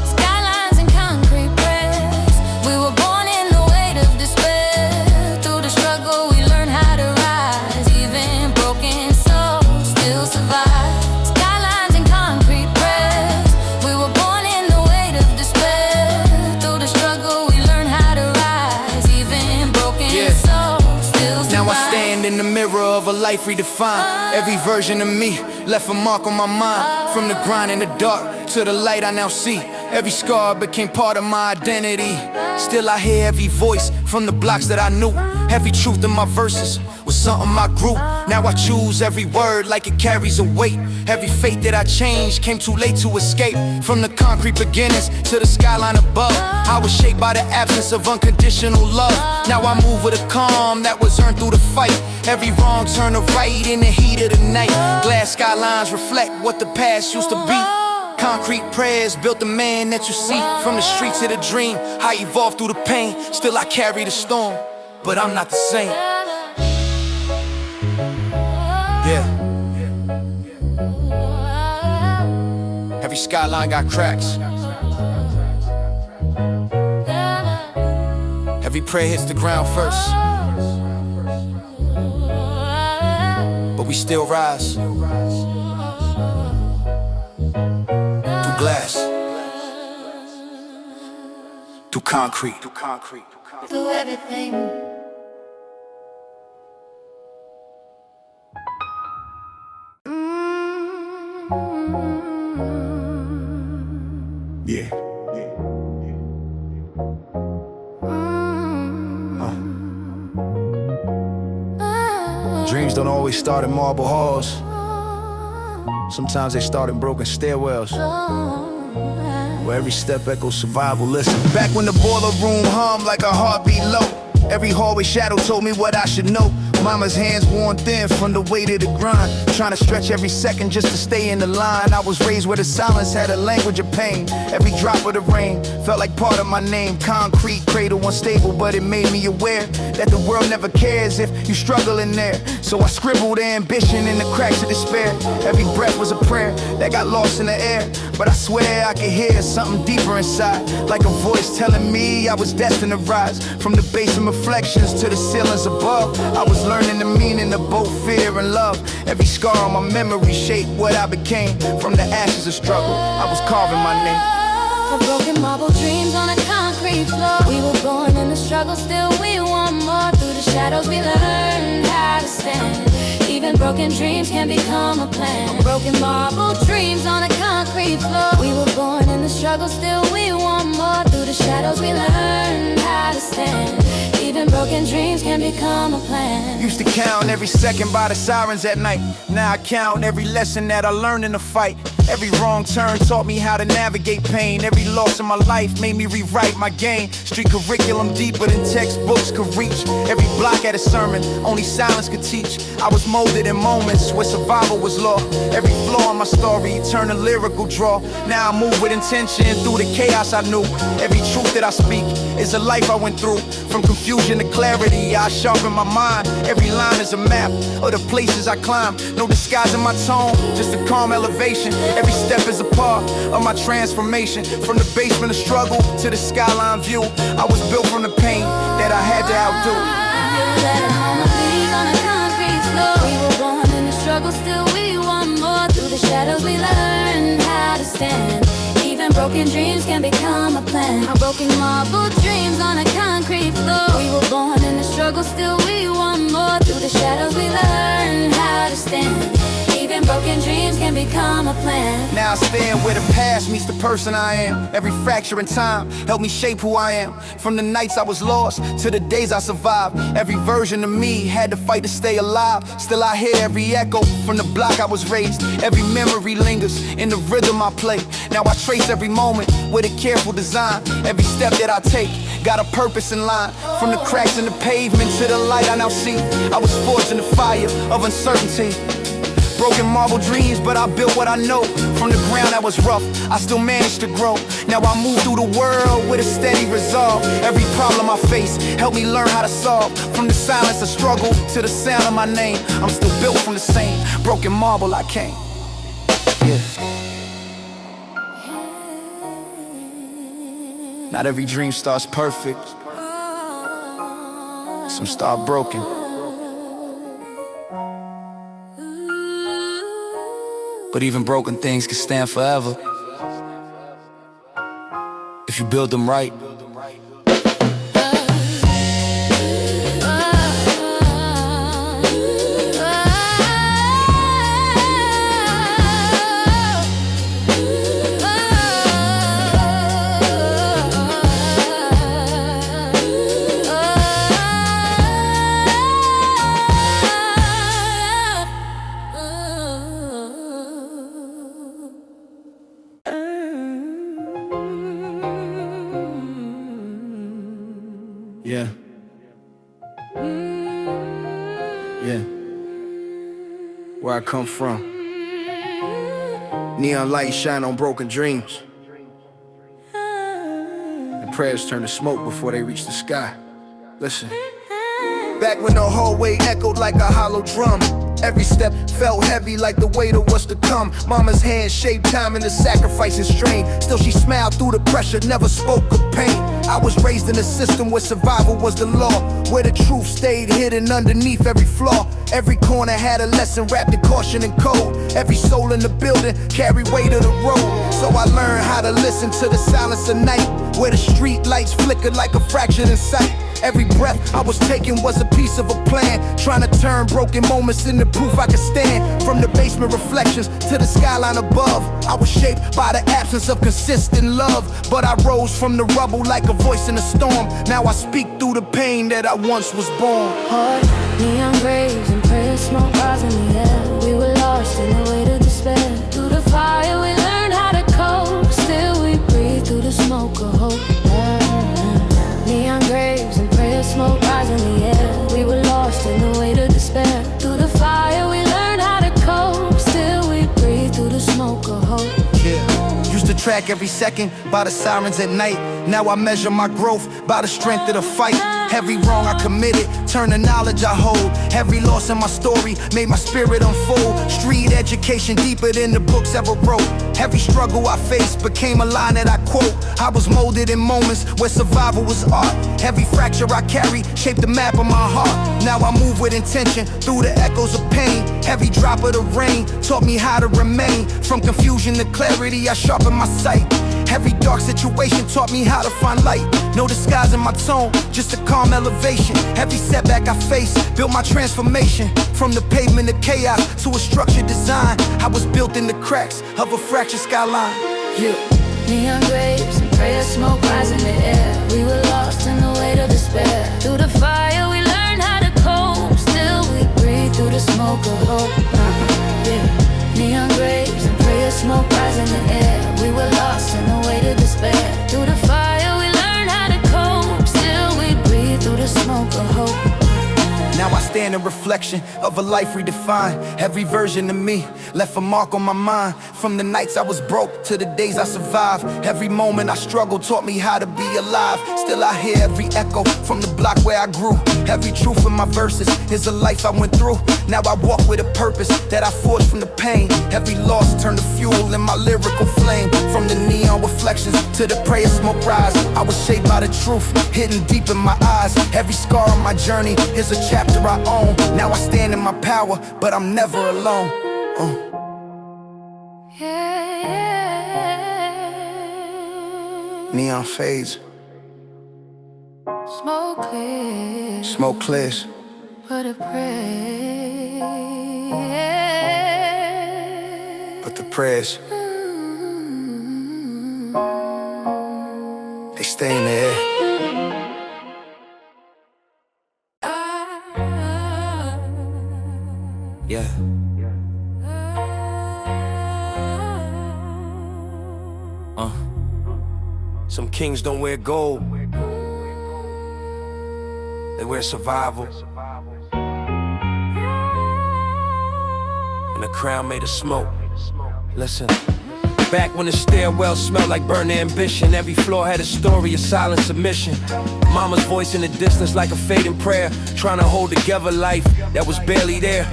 Skylines and concrete prayers. We were born in the weight of despair. Through the struggle we learned how to rise. Even broken souls still survive. Skylines and concrete prayers. We were born in the weight of despair. Through the struggle we learned how to rise. Even broken souls still survive. Now I stand in the mirror of a life redefined. Every version of me left a mark on my mind. From the grind in the dark to the light I now see. Every scar became part of my identity. Still I hear every voice from the blocks that I knew. Every truth in my verses was something I grew. Now I choose every word like it carries a weight. Every fate that I changed came too late to escape. From the concrete beginnings to the skyline above, I was shaped by the absence of unconditional love. Now I move with a calm that was earned through the fight. Every wrong turn to right in the heat of the night. Glass skylines reflect what the past used to be. Concrete prayers built the man that you see. From the street to the dream, I evolved through the pain. Still I carry the storm, but I'm not the same. Yeah. Every skyline got cracks. Every prayer hits the ground first, but we still rise. Through glass, through concrete, Through everything. Yeah. Dreams don't always start in marble halls. Sometimes they start in broken stairwells, where every step echoes survival. Listen, back when the boiler room hummed like a heartbeat low, every hallway shadow told me what I should know. Mama's hands worn thin from the weight of the grind, trying to stretch every second just to stay in the line. I was raised where the silence had a language of pain. Every drop of the rain felt like part of my name. Concrete cradle unstable, but it made me aware that the world never cares if you struggle in there. So I scribbled ambition in the cracks of despair. Every breath was a prayer that got lost in the air. But I swear I could hear something deeper inside, like a voice telling me I was destined to rise. From the basement reflections to the ceilings above, I was learning the meaning of both fear and love. Every scar on my memory shaped what I became. From the ashes of struggle, I was carving my name. For broken marble dreams on a concrete floor. We were born in the struggle, still we want more. Through the shadows we learned how to stand. Even broken dreams can become a plan. For broken marble dreams on a concrete floor. We were born in the struggle, still we want more. Through the shadows we learned how to stand. Even broken dreams can become a plan. Used to count every second by the sirens at night. Now I count every lesson that I learned in the fight. Every wrong turn taught me how to navigate pain. Every loss in my life made me rewrite my game. Street curriculum deeper than textbooks could reach. Every block had a sermon, only silence could teach. I was molded in moments where survival was law. Every flaw in my story turned a lyrical draw. Now I move with intention through the chaos I knew. Every truth that I speak is a life I went through. From confusion to clarity, I sharpen my mind. Every line is a map of the places I climb. No disguising my tone, just a calm elevation. Every step is a part of my transformation. From the basement of struggle to the skyline view, I was built from the pain that I had to outdo. On a concrete floor, we were born in the struggle, still we want more. Through the shadows we learn how to stand. Even broken dreams can become a plan. Our broken marble dreams on a concrete floor. We were born in the struggle, still we want more. Through the shadows we learn how to stand. Even broken dreams can become a plan. Now I stand where the past meets the person I am. Every fracture in time helped me shape who I am. From the nights I was lost to the days I survived. Every version of me had to fight to stay alive. Still I hear every echo from the block I was raised. Every memory lingers in the rhythm I play. Now I trace every moment with a careful design. Every step that I take got a purpose in line. From the cracks in the pavement to the light I now see. I was forged in the fire of uncertainty. Broken marble dreams, but I built what I know. From the ground that was rough, I still managed to grow. Now I move through the world with a steady resolve. Every problem I face helped me learn how to solve. From the silence of struggle to the sound of my name, I'm still built from the same broken marble I came. Yeah. Not every dream starts perfect. Some start broken. But even broken things can stand forever if you build them right. Yeah. Yeah. Where I come from. Neon lights shine on broken dreams. And prayers turn to smoke before they reach the sky. Listen. Back when the hallway echoed like a hollow drum. Every step felt heavy like the weight of what's to come. Mama's hand shaped time in the sacrifice and strain. Still she smiled through the pressure, never spoke of pain. I was raised in a system where survival was the law, where the truth stayed hidden underneath every flaw. Every corner had a lesson wrapped in caution and code. Every soul in the building carried weight of the road. So I learned how to listen to the silence of night, where the street lights flickered like a fraction in sight. Every breath I was taking was a piece of a plan, trying to turn broken moments into proof I could stand. From the basement reflections to the skyline above, I was shaped by the absence of consistent love. But I rose from the rubble like a voice in a storm. Now I speak through the pain that I once was born. Heart, neon graves and prayer smoke rising in the air. We were lost in the weight of despair. Through the fire we learned how to cope. Still we breathe through the smoke of hope. Neon graves and prayer smoke rising in the air. We were lost in the weight of despair. Through the fire we learned how to cope. Still we breathe through the smoke of hope. Yeah. Used to track every second by the sirens at night. Now I measure my growth by the strength of the fight. Every wrong I committed turned the knowledge I hold. Every loss in my story made my spirit unfold. Street education deeper than the books ever wrote. Every struggle I faced became a line that I quote. I was molded in moments where survival was art. Every fracture I carry shaped the map of my heart. Now I move with intention through the echoes of pain. Every drop of the rain taught me how to remain. From confusion to clarity I sharpened my sight. Every dark situation taught me how to find light. No disguise in my tone, just a calm elevation. Every setback I faced built my transformation. From the pavement to chaos to a structured design, I was built in the cracks of a fractured skyline. Yeah. Neon grapes and prayer smoke rise in the air. We were lost in the weight of despair. Through the fire we learned how to cope. Still we breathe through the smoke of hope. Yeah. Neon grapes and prayer smoke rise in the air. We were lost in the weight of despair. Through the fire we learned how to cope. Still we breathe through the smoke of hope. Now I stand in reflection of a life redefined. Every version of me left a mark on my mind. From the nights I was broke to the days I survived. Every moment I struggled taught me how to be alive. Still I hear every echo from the block where I grew. Every truth in my verses is a life I went through. Now I walk with a purpose that I forged from the pain. Every loss turned to fuel in my lyrical flame. From the neon reflections to the prayer smoke rise, I was shaped by the truth hidden deep in my eyes. Every scar on my journey is a chapter I own. Now I stand in my power, but I'm never alone. Neon fades, Smoke clears, smoke clears, but a prayer. but the prayers, they stay in the air. Yeah. Some kings don't wear gold, they wear survival. And a crown made of smoke. Listen. Back when the stairwell smelled like burnt ambition, every floor had a story of silent submission. Mama's voice in the distance like a fading prayer, trying to hold together life that was barely there.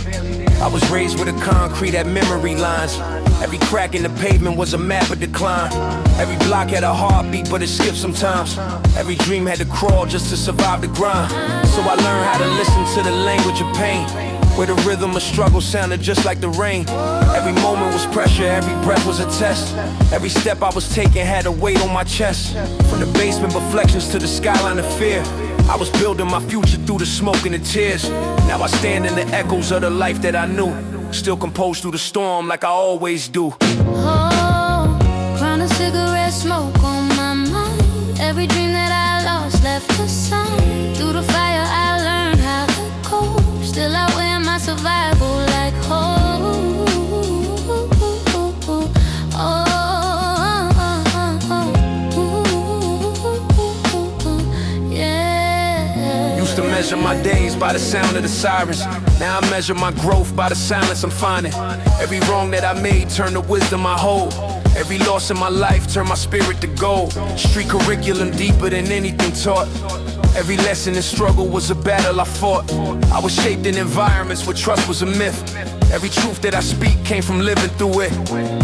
I was raised with a concrete at memory lines. Every crack in the pavement was a map of decline. Every block had a heartbeat, but it skipped sometimes. Every dream had to crawl just to survive the grind. So I learned how to listen to the language of pain, where the rhythm of struggle sounded just like the rain. Every moment was pressure, every breath was a test. Every step I was taking had a weight on my chest. From the basement reflections to the skyline of fear, I was building my future through the smoke and the tears. Now I stand in the echoes of the life that I knew, still composed through the storm like I always do. Oh, crown of cigarette smoke on my mind. Every dream that I lost left a sign. Through the fire I learned how to cope. Still I wear my survival like hope. Used to measure my days by the sound of the sirens. Now I measure my growth by the silence I'm finding. Every wrong that I made turned to wisdom I hold. Every loss in my life turned my spirit to gold. Street curriculum deeper than anything taught. Every lesson in struggle was a battle I fought. I was shaped in environments where trust was a myth. Every truth that I speak came from living through it.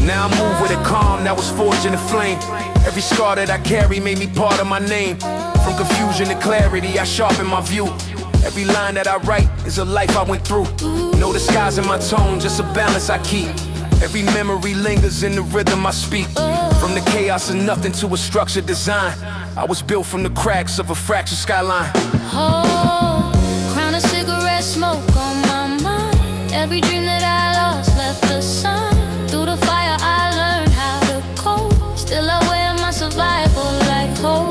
Now I move with a calm that was forged in the flame. Every scar that I carry made me part of my name. From confusion to clarity, I sharpen my view. Every line that I write is a life I went through. No disguise in my tone, just a balance I keep. Every memory lingers in the rhythm I speak. From the chaos of nothing to a structured design, I was built from the cracks of a fractured skyline. Oh, crown of cigarette smoke on my mind. Every dream that I lost left a sign. Through the fire I learned how to cope. Still I wear my survival like hope.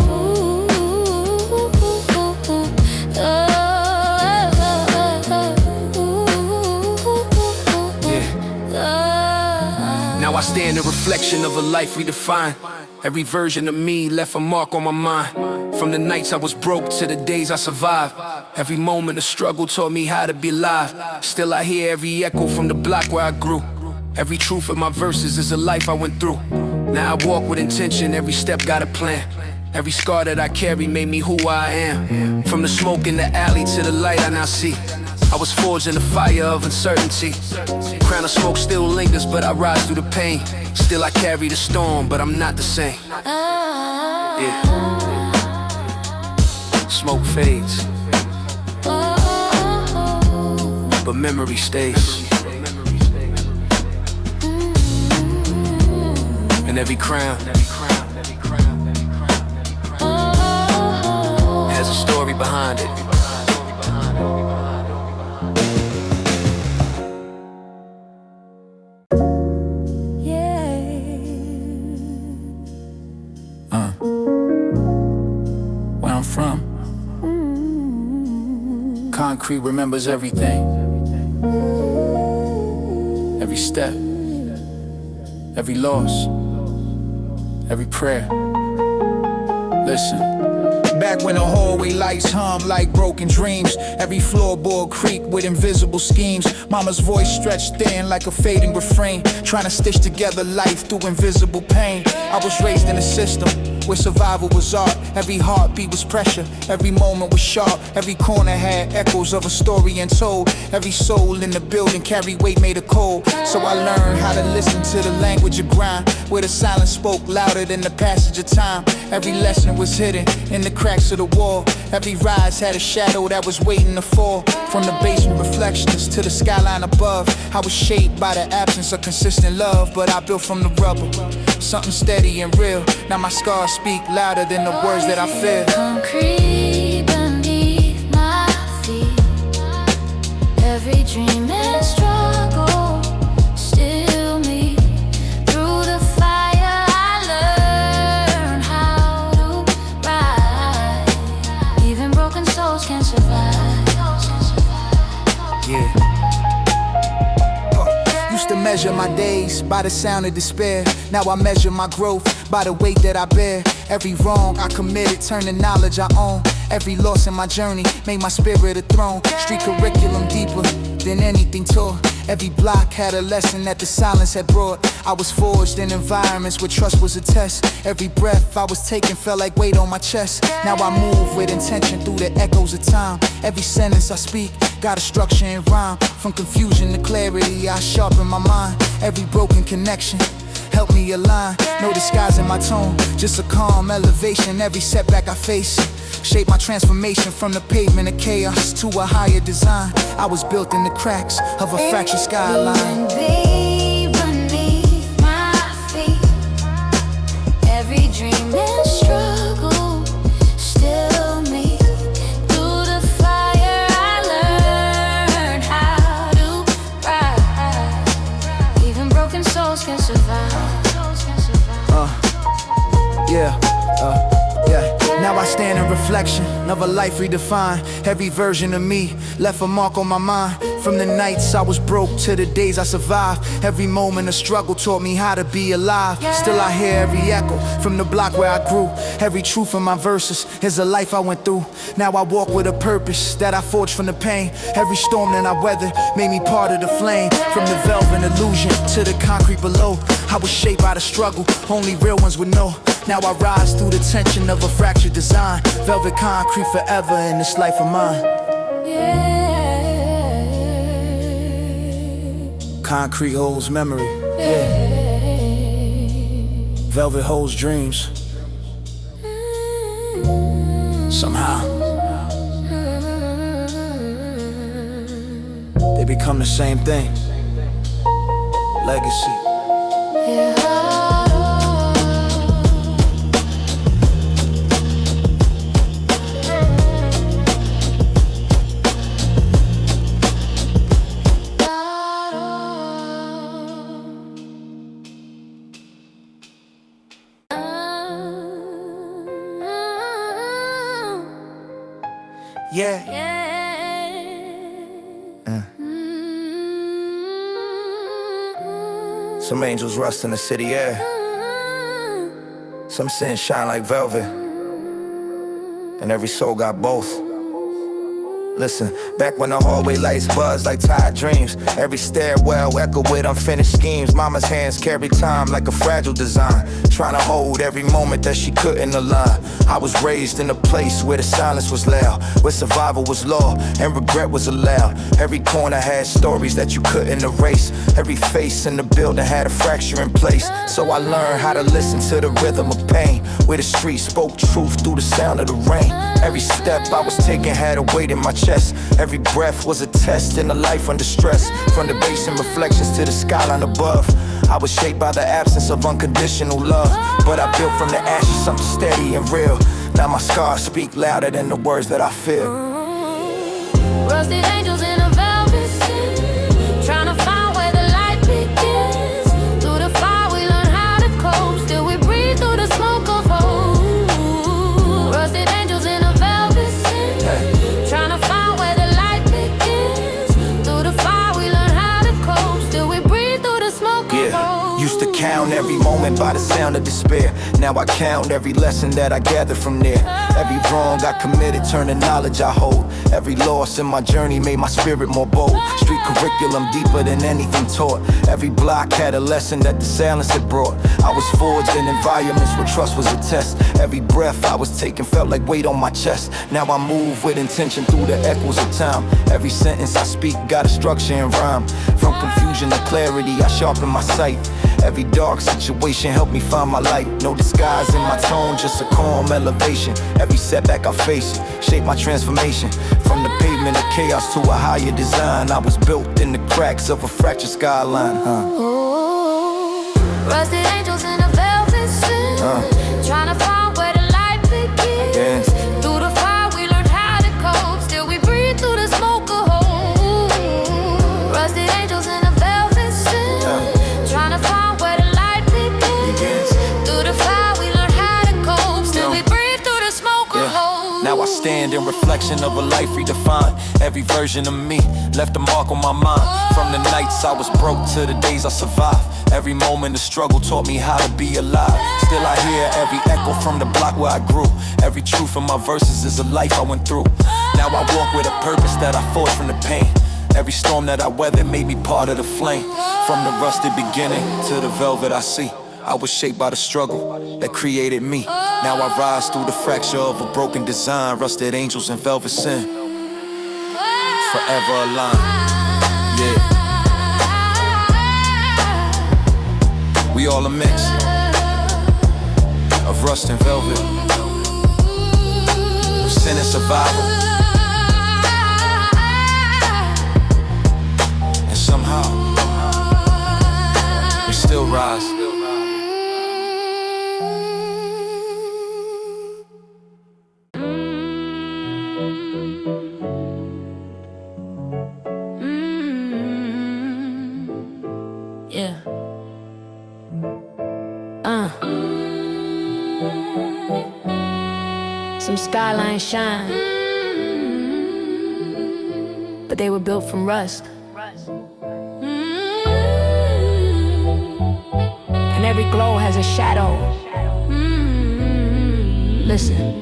Now I stand a reflection of a life redefined. Every version of me left a mark on my mind. From the nights I was broke to the days I survived. Every moment of struggle taught me how to be alive. Still I hear every echo from the block where I grew. Every truth of my verses is a life I went through. Now I walk with intention, every step got a plan. Every scar that I carry made me who I am. From the smoke in the alley to the light I now see, I was forged in the fire of uncertainty. Crown of smoke still lingers, but I rise through the pain. Still I carry the storm, but I'm not the same. Yeah. Smoke fades, but memory stays. And every crown has a story behind it. concrete remembers everything. Every step, every loss, every prayer. Listen. Back when the hallway lights hum like broken dreams, every floorboard creak with invisible schemes. Mama's voice stretched thin like a fading refrain, trying to stitch together life through invisible pain. I was raised in a system where survival was art. Every heartbeat was pressure, every moment was sharp. Every corner had echoes of a story untold. Every soul in the building carried weight made of cold. So I learned how to listen to the language of grind, where the silence spoke louder than the passage of time. Every lesson was hidden in the cracks of the wall. Every rise had a shadow that was waiting to fall. From the basement reflections to the skyline above, I was shaped by the absence of consistent love. But I built from the rubble, something steady and real. Now my scars speak louder than the words that I feel. Concrete beneath my feet, every dream and struggle still me. Through the fire I learned how to ride. Even broken souls can survive. Yeah. Used to measure my days by the sound of despair. Now I measure my growth by the weight that I bear. Every wrong I committed turned to knowledge I own. Every loss in my journey made my spirit a throne. Street curriculum deeper than anything taught. Every block had a lesson that the silence had brought. I was forged in environments where trust was a test. Every breath I was taking felt like weight on my chest. Now I move with intention through the echoes of time. Every sentence I speak got a structure and rhyme. From confusion to clarity, I sharpen my mind. Every broken connection help me align. No disguise in my tone, just a calm elevation. Every setback I face shape my transformation from the pavement of chaos to a higher design. I was built in the cracks of a fractured skyline. Beneath my feet, every dream and struggle still me. Through the fire I learned how to ride. Even broken souls can survive. Now I stand in reflection of a life redefined. Every version of me left a mark on my mind. From the nights I was broke to the days I survived. Every moment of struggle taught me how to be alive. Still I hear every echo from the block where I grew. Every truth in my verses is a life I went through. Now I walk with a purpose that I forged from the pain. Every storm that I weathered made me part of the flame. From the velvet illusion to the concrete below, I was shaped by the struggle, only real ones would know. Now I rise through the tension of a fractured design. Velvet concrete forever in this life of mine. Concrete holds memory. Velvet holds dreams. Somehow they become the same thing. Legacy. Some angels rust in the city air. Some sin shine like velvet, and every soul got both. Listen, back when the hallway lights buzzed like tired dreams, every stairwell echoed with unfinished schemes. Mama's hands carried time like a fragile design, trying to hold every moment that she couldn't align. I was raised in a place where the silence was loud, where survival was law and regret was allowed. Every corner had stories that you couldn't erase. Every face in the building had a fracture in place. So I learned how to listen to the rhythm of pain, where the streets spoke truth through the sound of the rain. Every step I was taking had a weight in my chest. Every breath was a test in a life under stress. From the basin reflections to the skyline above, I was shaped by the absence of unconditional love. But I built from the ashes something steady and real. Now my scars speak louder than the words that I feel. Rusted angels in a velvet skin, trying to find where the light begins. Through the fire we learn how to cope. Still we breathe through the smoke of hope. Rusted angels in a velvet skin, trying to find where the light begins. count every moment by the sound of despair. Now I count every lesson that I gathered from there. Every wrong I committed turned to knowledge I hold. Every loss in my journey made my spirit more bold. Street curriculum deeper than anything taught. Every block had a lesson that the silence had brought. I was forged in environments where trust was a test. Every breath I was taking felt like weight on my chest. Now I move with intention through the echoes of time. Every sentence I speak got a structure and rhyme. From confusion to clarity I sharpen my sight. Every dark situation helped me find my light. No disguise in my tone, just a calm elevation. Every setback I face shaped my transformation. From the pavement of chaos to a higher design, I was built in the cracks of a fractured skyline. Ooh, rusted angels in a velvet suit, trying to find where the light begins. Through the fire we learned how to cope. Still we breathe through the smoke of hope. Rusted angels in a velvet suit, trying to find where the light begins. Through the fire we learned how to cope. Still we breathe through the smoke of hope. Now I stand in reflection of a life redefined. Every version of me left a mark on my mind. From the nights I was broke to the days I survived. Every moment of struggle taught me how to be alive. Still I hear every echo from the block where I grew. Every truth in my verses is a life I went through. Now I walk with a purpose that I forged from the pain. Every storm that I weathered made me part of the flame. From the rusted beginning to the velvet I see, I was shaped by the struggle that created me. Now I rise through the fracture of a broken design. Rusted angels and velvet sin, forever aligned. Yeah, we all a mix of rust and velvet, of sin and survival. And somehow we still rise. Yeah. Some skylines shine, but they were built from rust. And every glow has a shadow. Listen.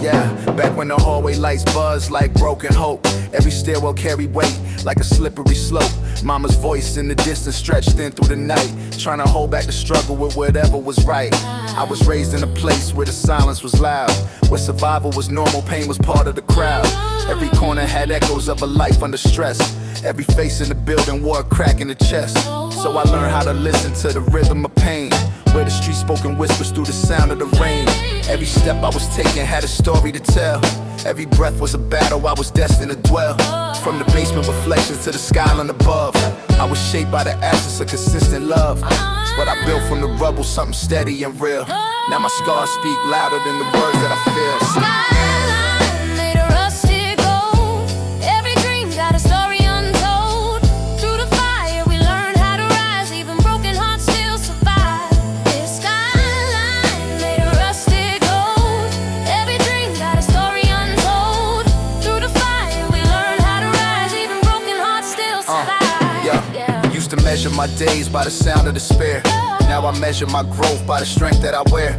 Yeah, back when the hallway lights buzzed like broken hope. Every stairwell carried weight like a slippery slope. Mama's voice in the distance stretched in through the night, trying to hold back the struggle with whatever was right. I was raised in a place where the silence was loud, where survival was normal, pain was part of the crowd. Every corner had echoes of a life under stress. Every face in the building wore a crack in the chest. So I learned how to listen to the rhythm of pain, where the street spoken whispers through the sound of the rain. Every step I was taking had a story to tell. Every breath was a battle I was destined to dwell. From the basement reflections to the skyline above, I was shaped by the absence of consistent love. What I built from the rubble, something steady and real. Now my scars speak louder than the words that I feel. Skyline made of rusted gold. Every dream got a story untold. Through the fire we learned how to rise. Even broken hearts still survive. This skyline made of rusted gold. Every dream got a story untold. Through the fire we learned how to rise. Even broken hearts still survive. Used to measure my days by the sound of despair. Now I measure my growth by the strength that I wear.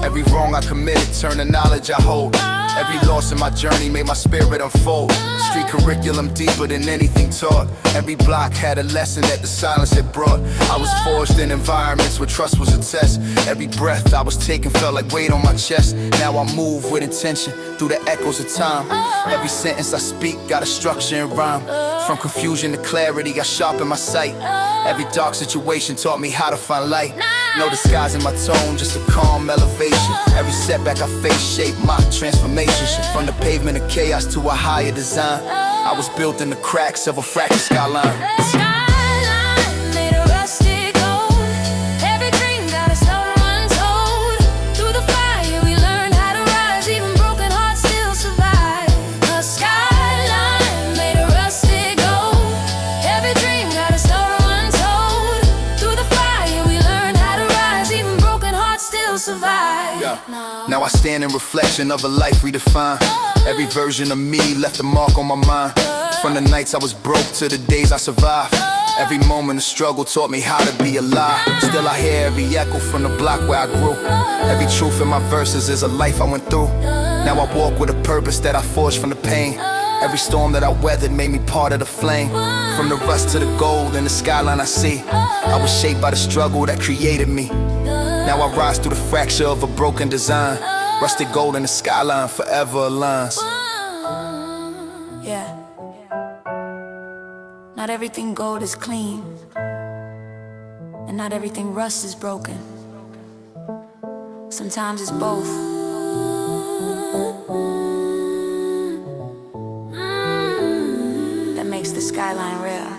Every wrong I committed turned to knowledge I hold. Every loss in my journey made my spirit unfold. Street curriculum deeper than anything taught. Every block had a lesson that the silence had brought. I was forged in environments where trust was a test. Every breath I was taking felt like weight on my chest. Now I move with intention through the echoes of time. Every sentence I speak got a structure and rhyme. From confusion to clarity I sharpen my sight. Every dark situation taught me how to find light. No disguise in my tone, just a calm elevation. Every setback I face shaped my transformation. From the pavement of chaos to a higher design, I was built in the cracks of a fractured skyline. Skyline made of rusted gold. Every dream got a story untold. Through the fire we learned how to rise. Even broken hearts still survive. A skyline made of rusted gold. Every dream got a story untold. Through the fire we learned how to rise. Even broken hearts still survive. Now I stand in reflection of a life redefined. Every version of me left a mark on my mind. From the nights I was broke to the days I survived. Every moment of struggle taught me how to be alive. Still I hear every echo from the block where I grew. Every truth in my verses is a life I went through. Now I walk with a purpose that I forged from the pain. Every storm that I weathered made me part of the flame. From the rust to the gold in the skyline I see. I was shaped by the struggle that created me. Now I rise through the fracture of a broken design. Rusted gold in the skyline forever aligns. Yeah. Not everything gold is clean, and not everything rust is broken. Sometimes it's both. That makes the skyline real.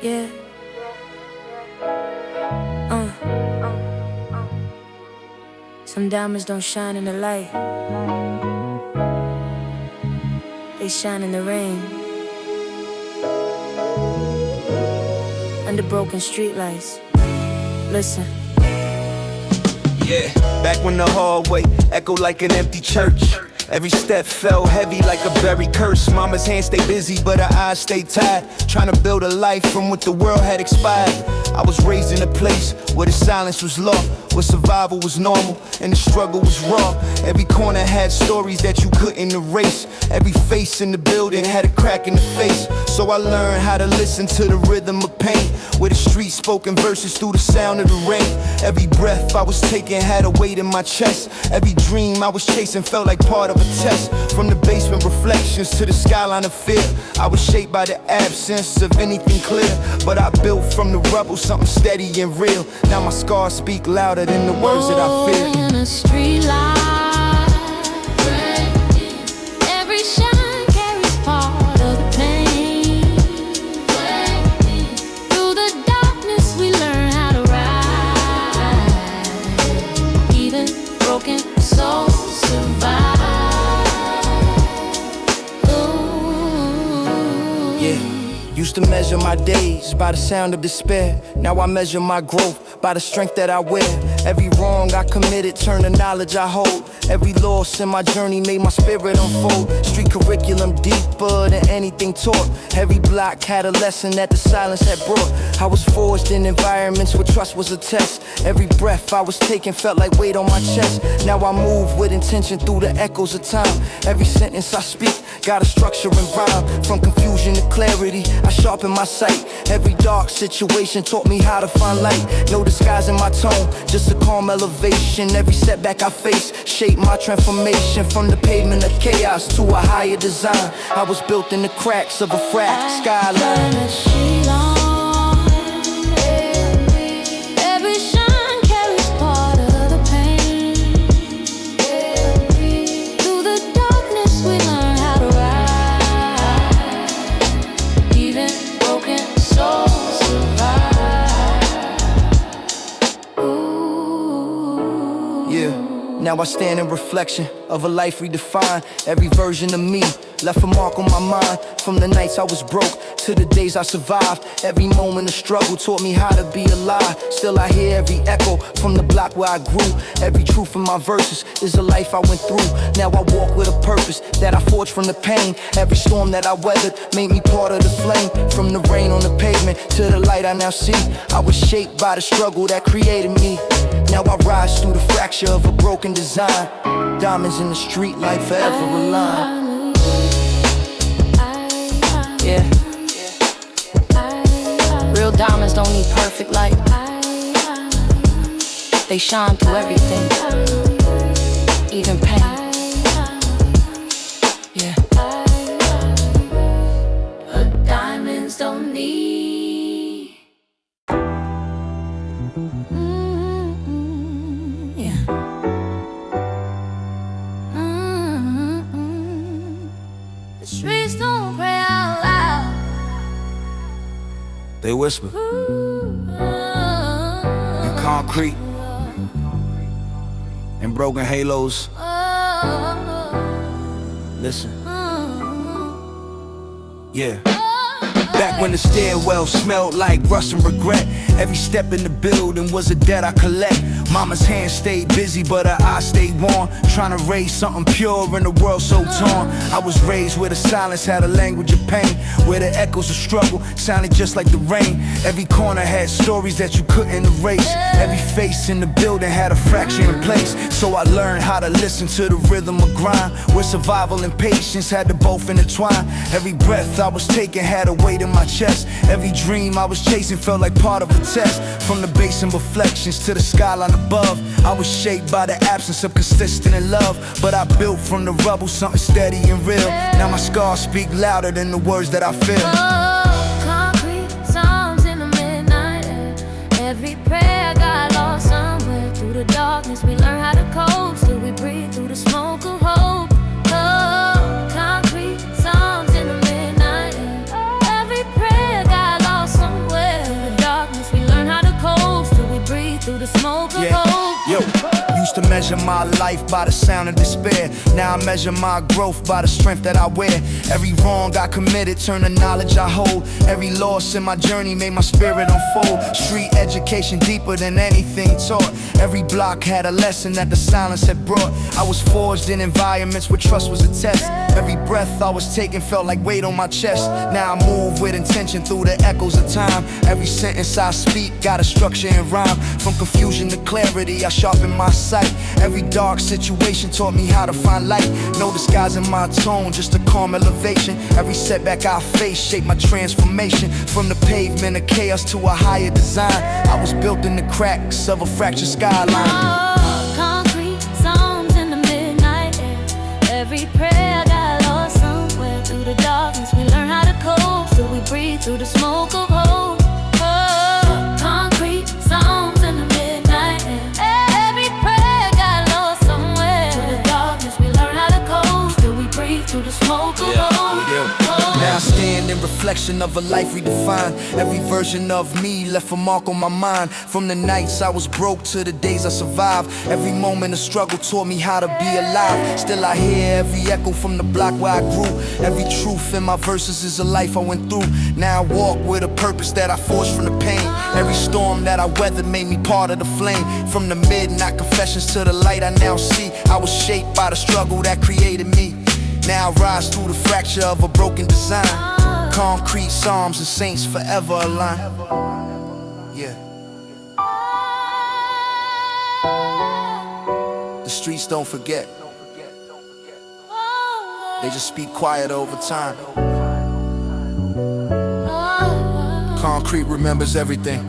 Yeah. Some diamonds don't shine in the light. They shine in the rain. Under broken streetlights. Listen. Yeah, back when the hallway echoed like an empty church. Every step fell heavy like a buried curse. Mama's hands stay busy, but her eyes stay tired, trying to build a life from what the world had expired. I was raised in a place where the silence was law, where survival was normal and the struggle was raw. Every corner had stories that you couldn't erase. Every face in the building had a crack in the face. So I learned how to listen to the rhythm of pain, where the streets spoken verses through the sound of the rain. Every breath I was taking had a weight in my chest. Every dream I was chasing felt like part of a test. From the basement reflections to the skyline of fear, I was shaped by the absence of anything clear. But I built from the rubble something steady and real. Now my scars speak louder than the words that I fear. In a street light, every shine carries part of the pain. Through the darkness we learn how to ride. Even broken souls survive. Used to measure my days by the sound of despair. Now I measure my growth by the strength that I wear. Every wrong I committed turned to knowledge I hold. Every loss in my journey made my spirit unfold. Street curriculum deeper than anything taught. Every block had a lesson that the silence had brought. I was forged in environments where trust was a test. Every breath I was taking felt like weight on my chest. Now I move with intention through the echoes of time. Every sentence I speak got a structure and rhyme. From confusion to clarity, I sharpen my sight. Every dark situation taught me how to find light. No disguise in my tone, just a calm elevation. Every setback I face shaped my transformation. From the pavement of chaos to a higher design. I was built in the cracks of a frack skyline. Every shine carries part of the pain. Through the darkness we learn how to ride. Even broken souls survive. Ooh. Yeah, now I stand in reflection of a life redefined. Every version of me left a mark on my mind. From the nights I was broke to the days I survived. Every moment of struggle taught me how to be alive. Still I hear every echo from the block where I grew. Every truth in my verses is a life I went through. Now I walk with a purpose that I forged from the pain. Every storm that I weathered made me part of the flame. From the rain on the pavement to the light I now see. I was shaped by the struggle that created me. Now I rise through the fracture of a broken design. Diamonds in the street, light forever aligned. Yeah. Real diamonds don't need perfect light. They shine through everything, even pain. Yeah. But diamonds don't need. Yeah. The streets don't pray out loud. They whisper. Ooh, You Concrete and broken halos. Listen. Yeah. Back when the stairwell smelled like rust and regret. Every step in the building was a debt I collect. Mama's hands stayed busy, but her eyes stayed warm, trying to raise something pure in a world so torn. I was raised where the silence had a language of pain, where the echoes of struggle sounded just like the rain. Every corner had stories that you couldn't erase. Every face in the building had a fracture in place. So I learned how to listen to the rhythm of grind, where survival and patience had to both intertwine. Every breath I was taking had a weight in my chest. Every dream I was chasing felt like part of a test. From the bass and reflections to the skyline above, I was shaped by the absence of consistent love. But I built from the rubble something steady and real. Now my scars speak louder than the words that I feel. Concrete songs in the midnight air. Every prayer got lost somewhere. Through the darkness we learn how to cope. Still we breathe through the smoke of hope. Concrete songs in the midnight air. Every prayer got lost somewhere. Through the darkness we learn how to cope. Still we breathe through the smoke of hope. Yo, used to measure my life by the sound of despair. Now I measure my growth by the strength that I wear. Every wrong I committed turned the knowledge I hold. Every loss in my journey made my spirit unfold. Street education deeper than anything taught. Every block had a lesson that the silence had brought. I was forged in environments where trust was a test. Every breath I was taking felt like weight on my chest. Now I move with intention through the echoes of time. Every sentence I speak got a structure and rhyme. From confusion to clarity I sharpen my sight. Every dark situation taught me how to find light. No disguising my tone, just a calm elevation. Every setback I face shaped my transformation. From the pavement of chaos to a higher design. I was built in the cracks of a fractured skyline. Concrete songs in the midnight air. Every prayer got lost somewhere. Through the darkness we learn how to cope. Still we breathe through the smoke of hope. Concrete songs in the midnight air. Every prayer got lost somewhere. Through the darkness we learn how to cope. Still we breathe through the smoke of hope. Now I stand in reflection of a life redefined. Every version of me left a mark on my mind. From the nights I was broke to the days I survived. Every moment of struggle taught me how to be alive. Still I hear every echo from the block where I grew. Every truth in my verses is a life I went through. Now I walk with a purpose that I forged from the pain. Every storm that I weathered made me part of the flame. From the midnight confessions to the light I now see. I was shaped by the struggle that created me. Now I rise through the fracture of a broken design. Concrete psalms and saints forever aligned. Yeah. The streets don't forget. They just speak quiet over time. Concrete remembers everything.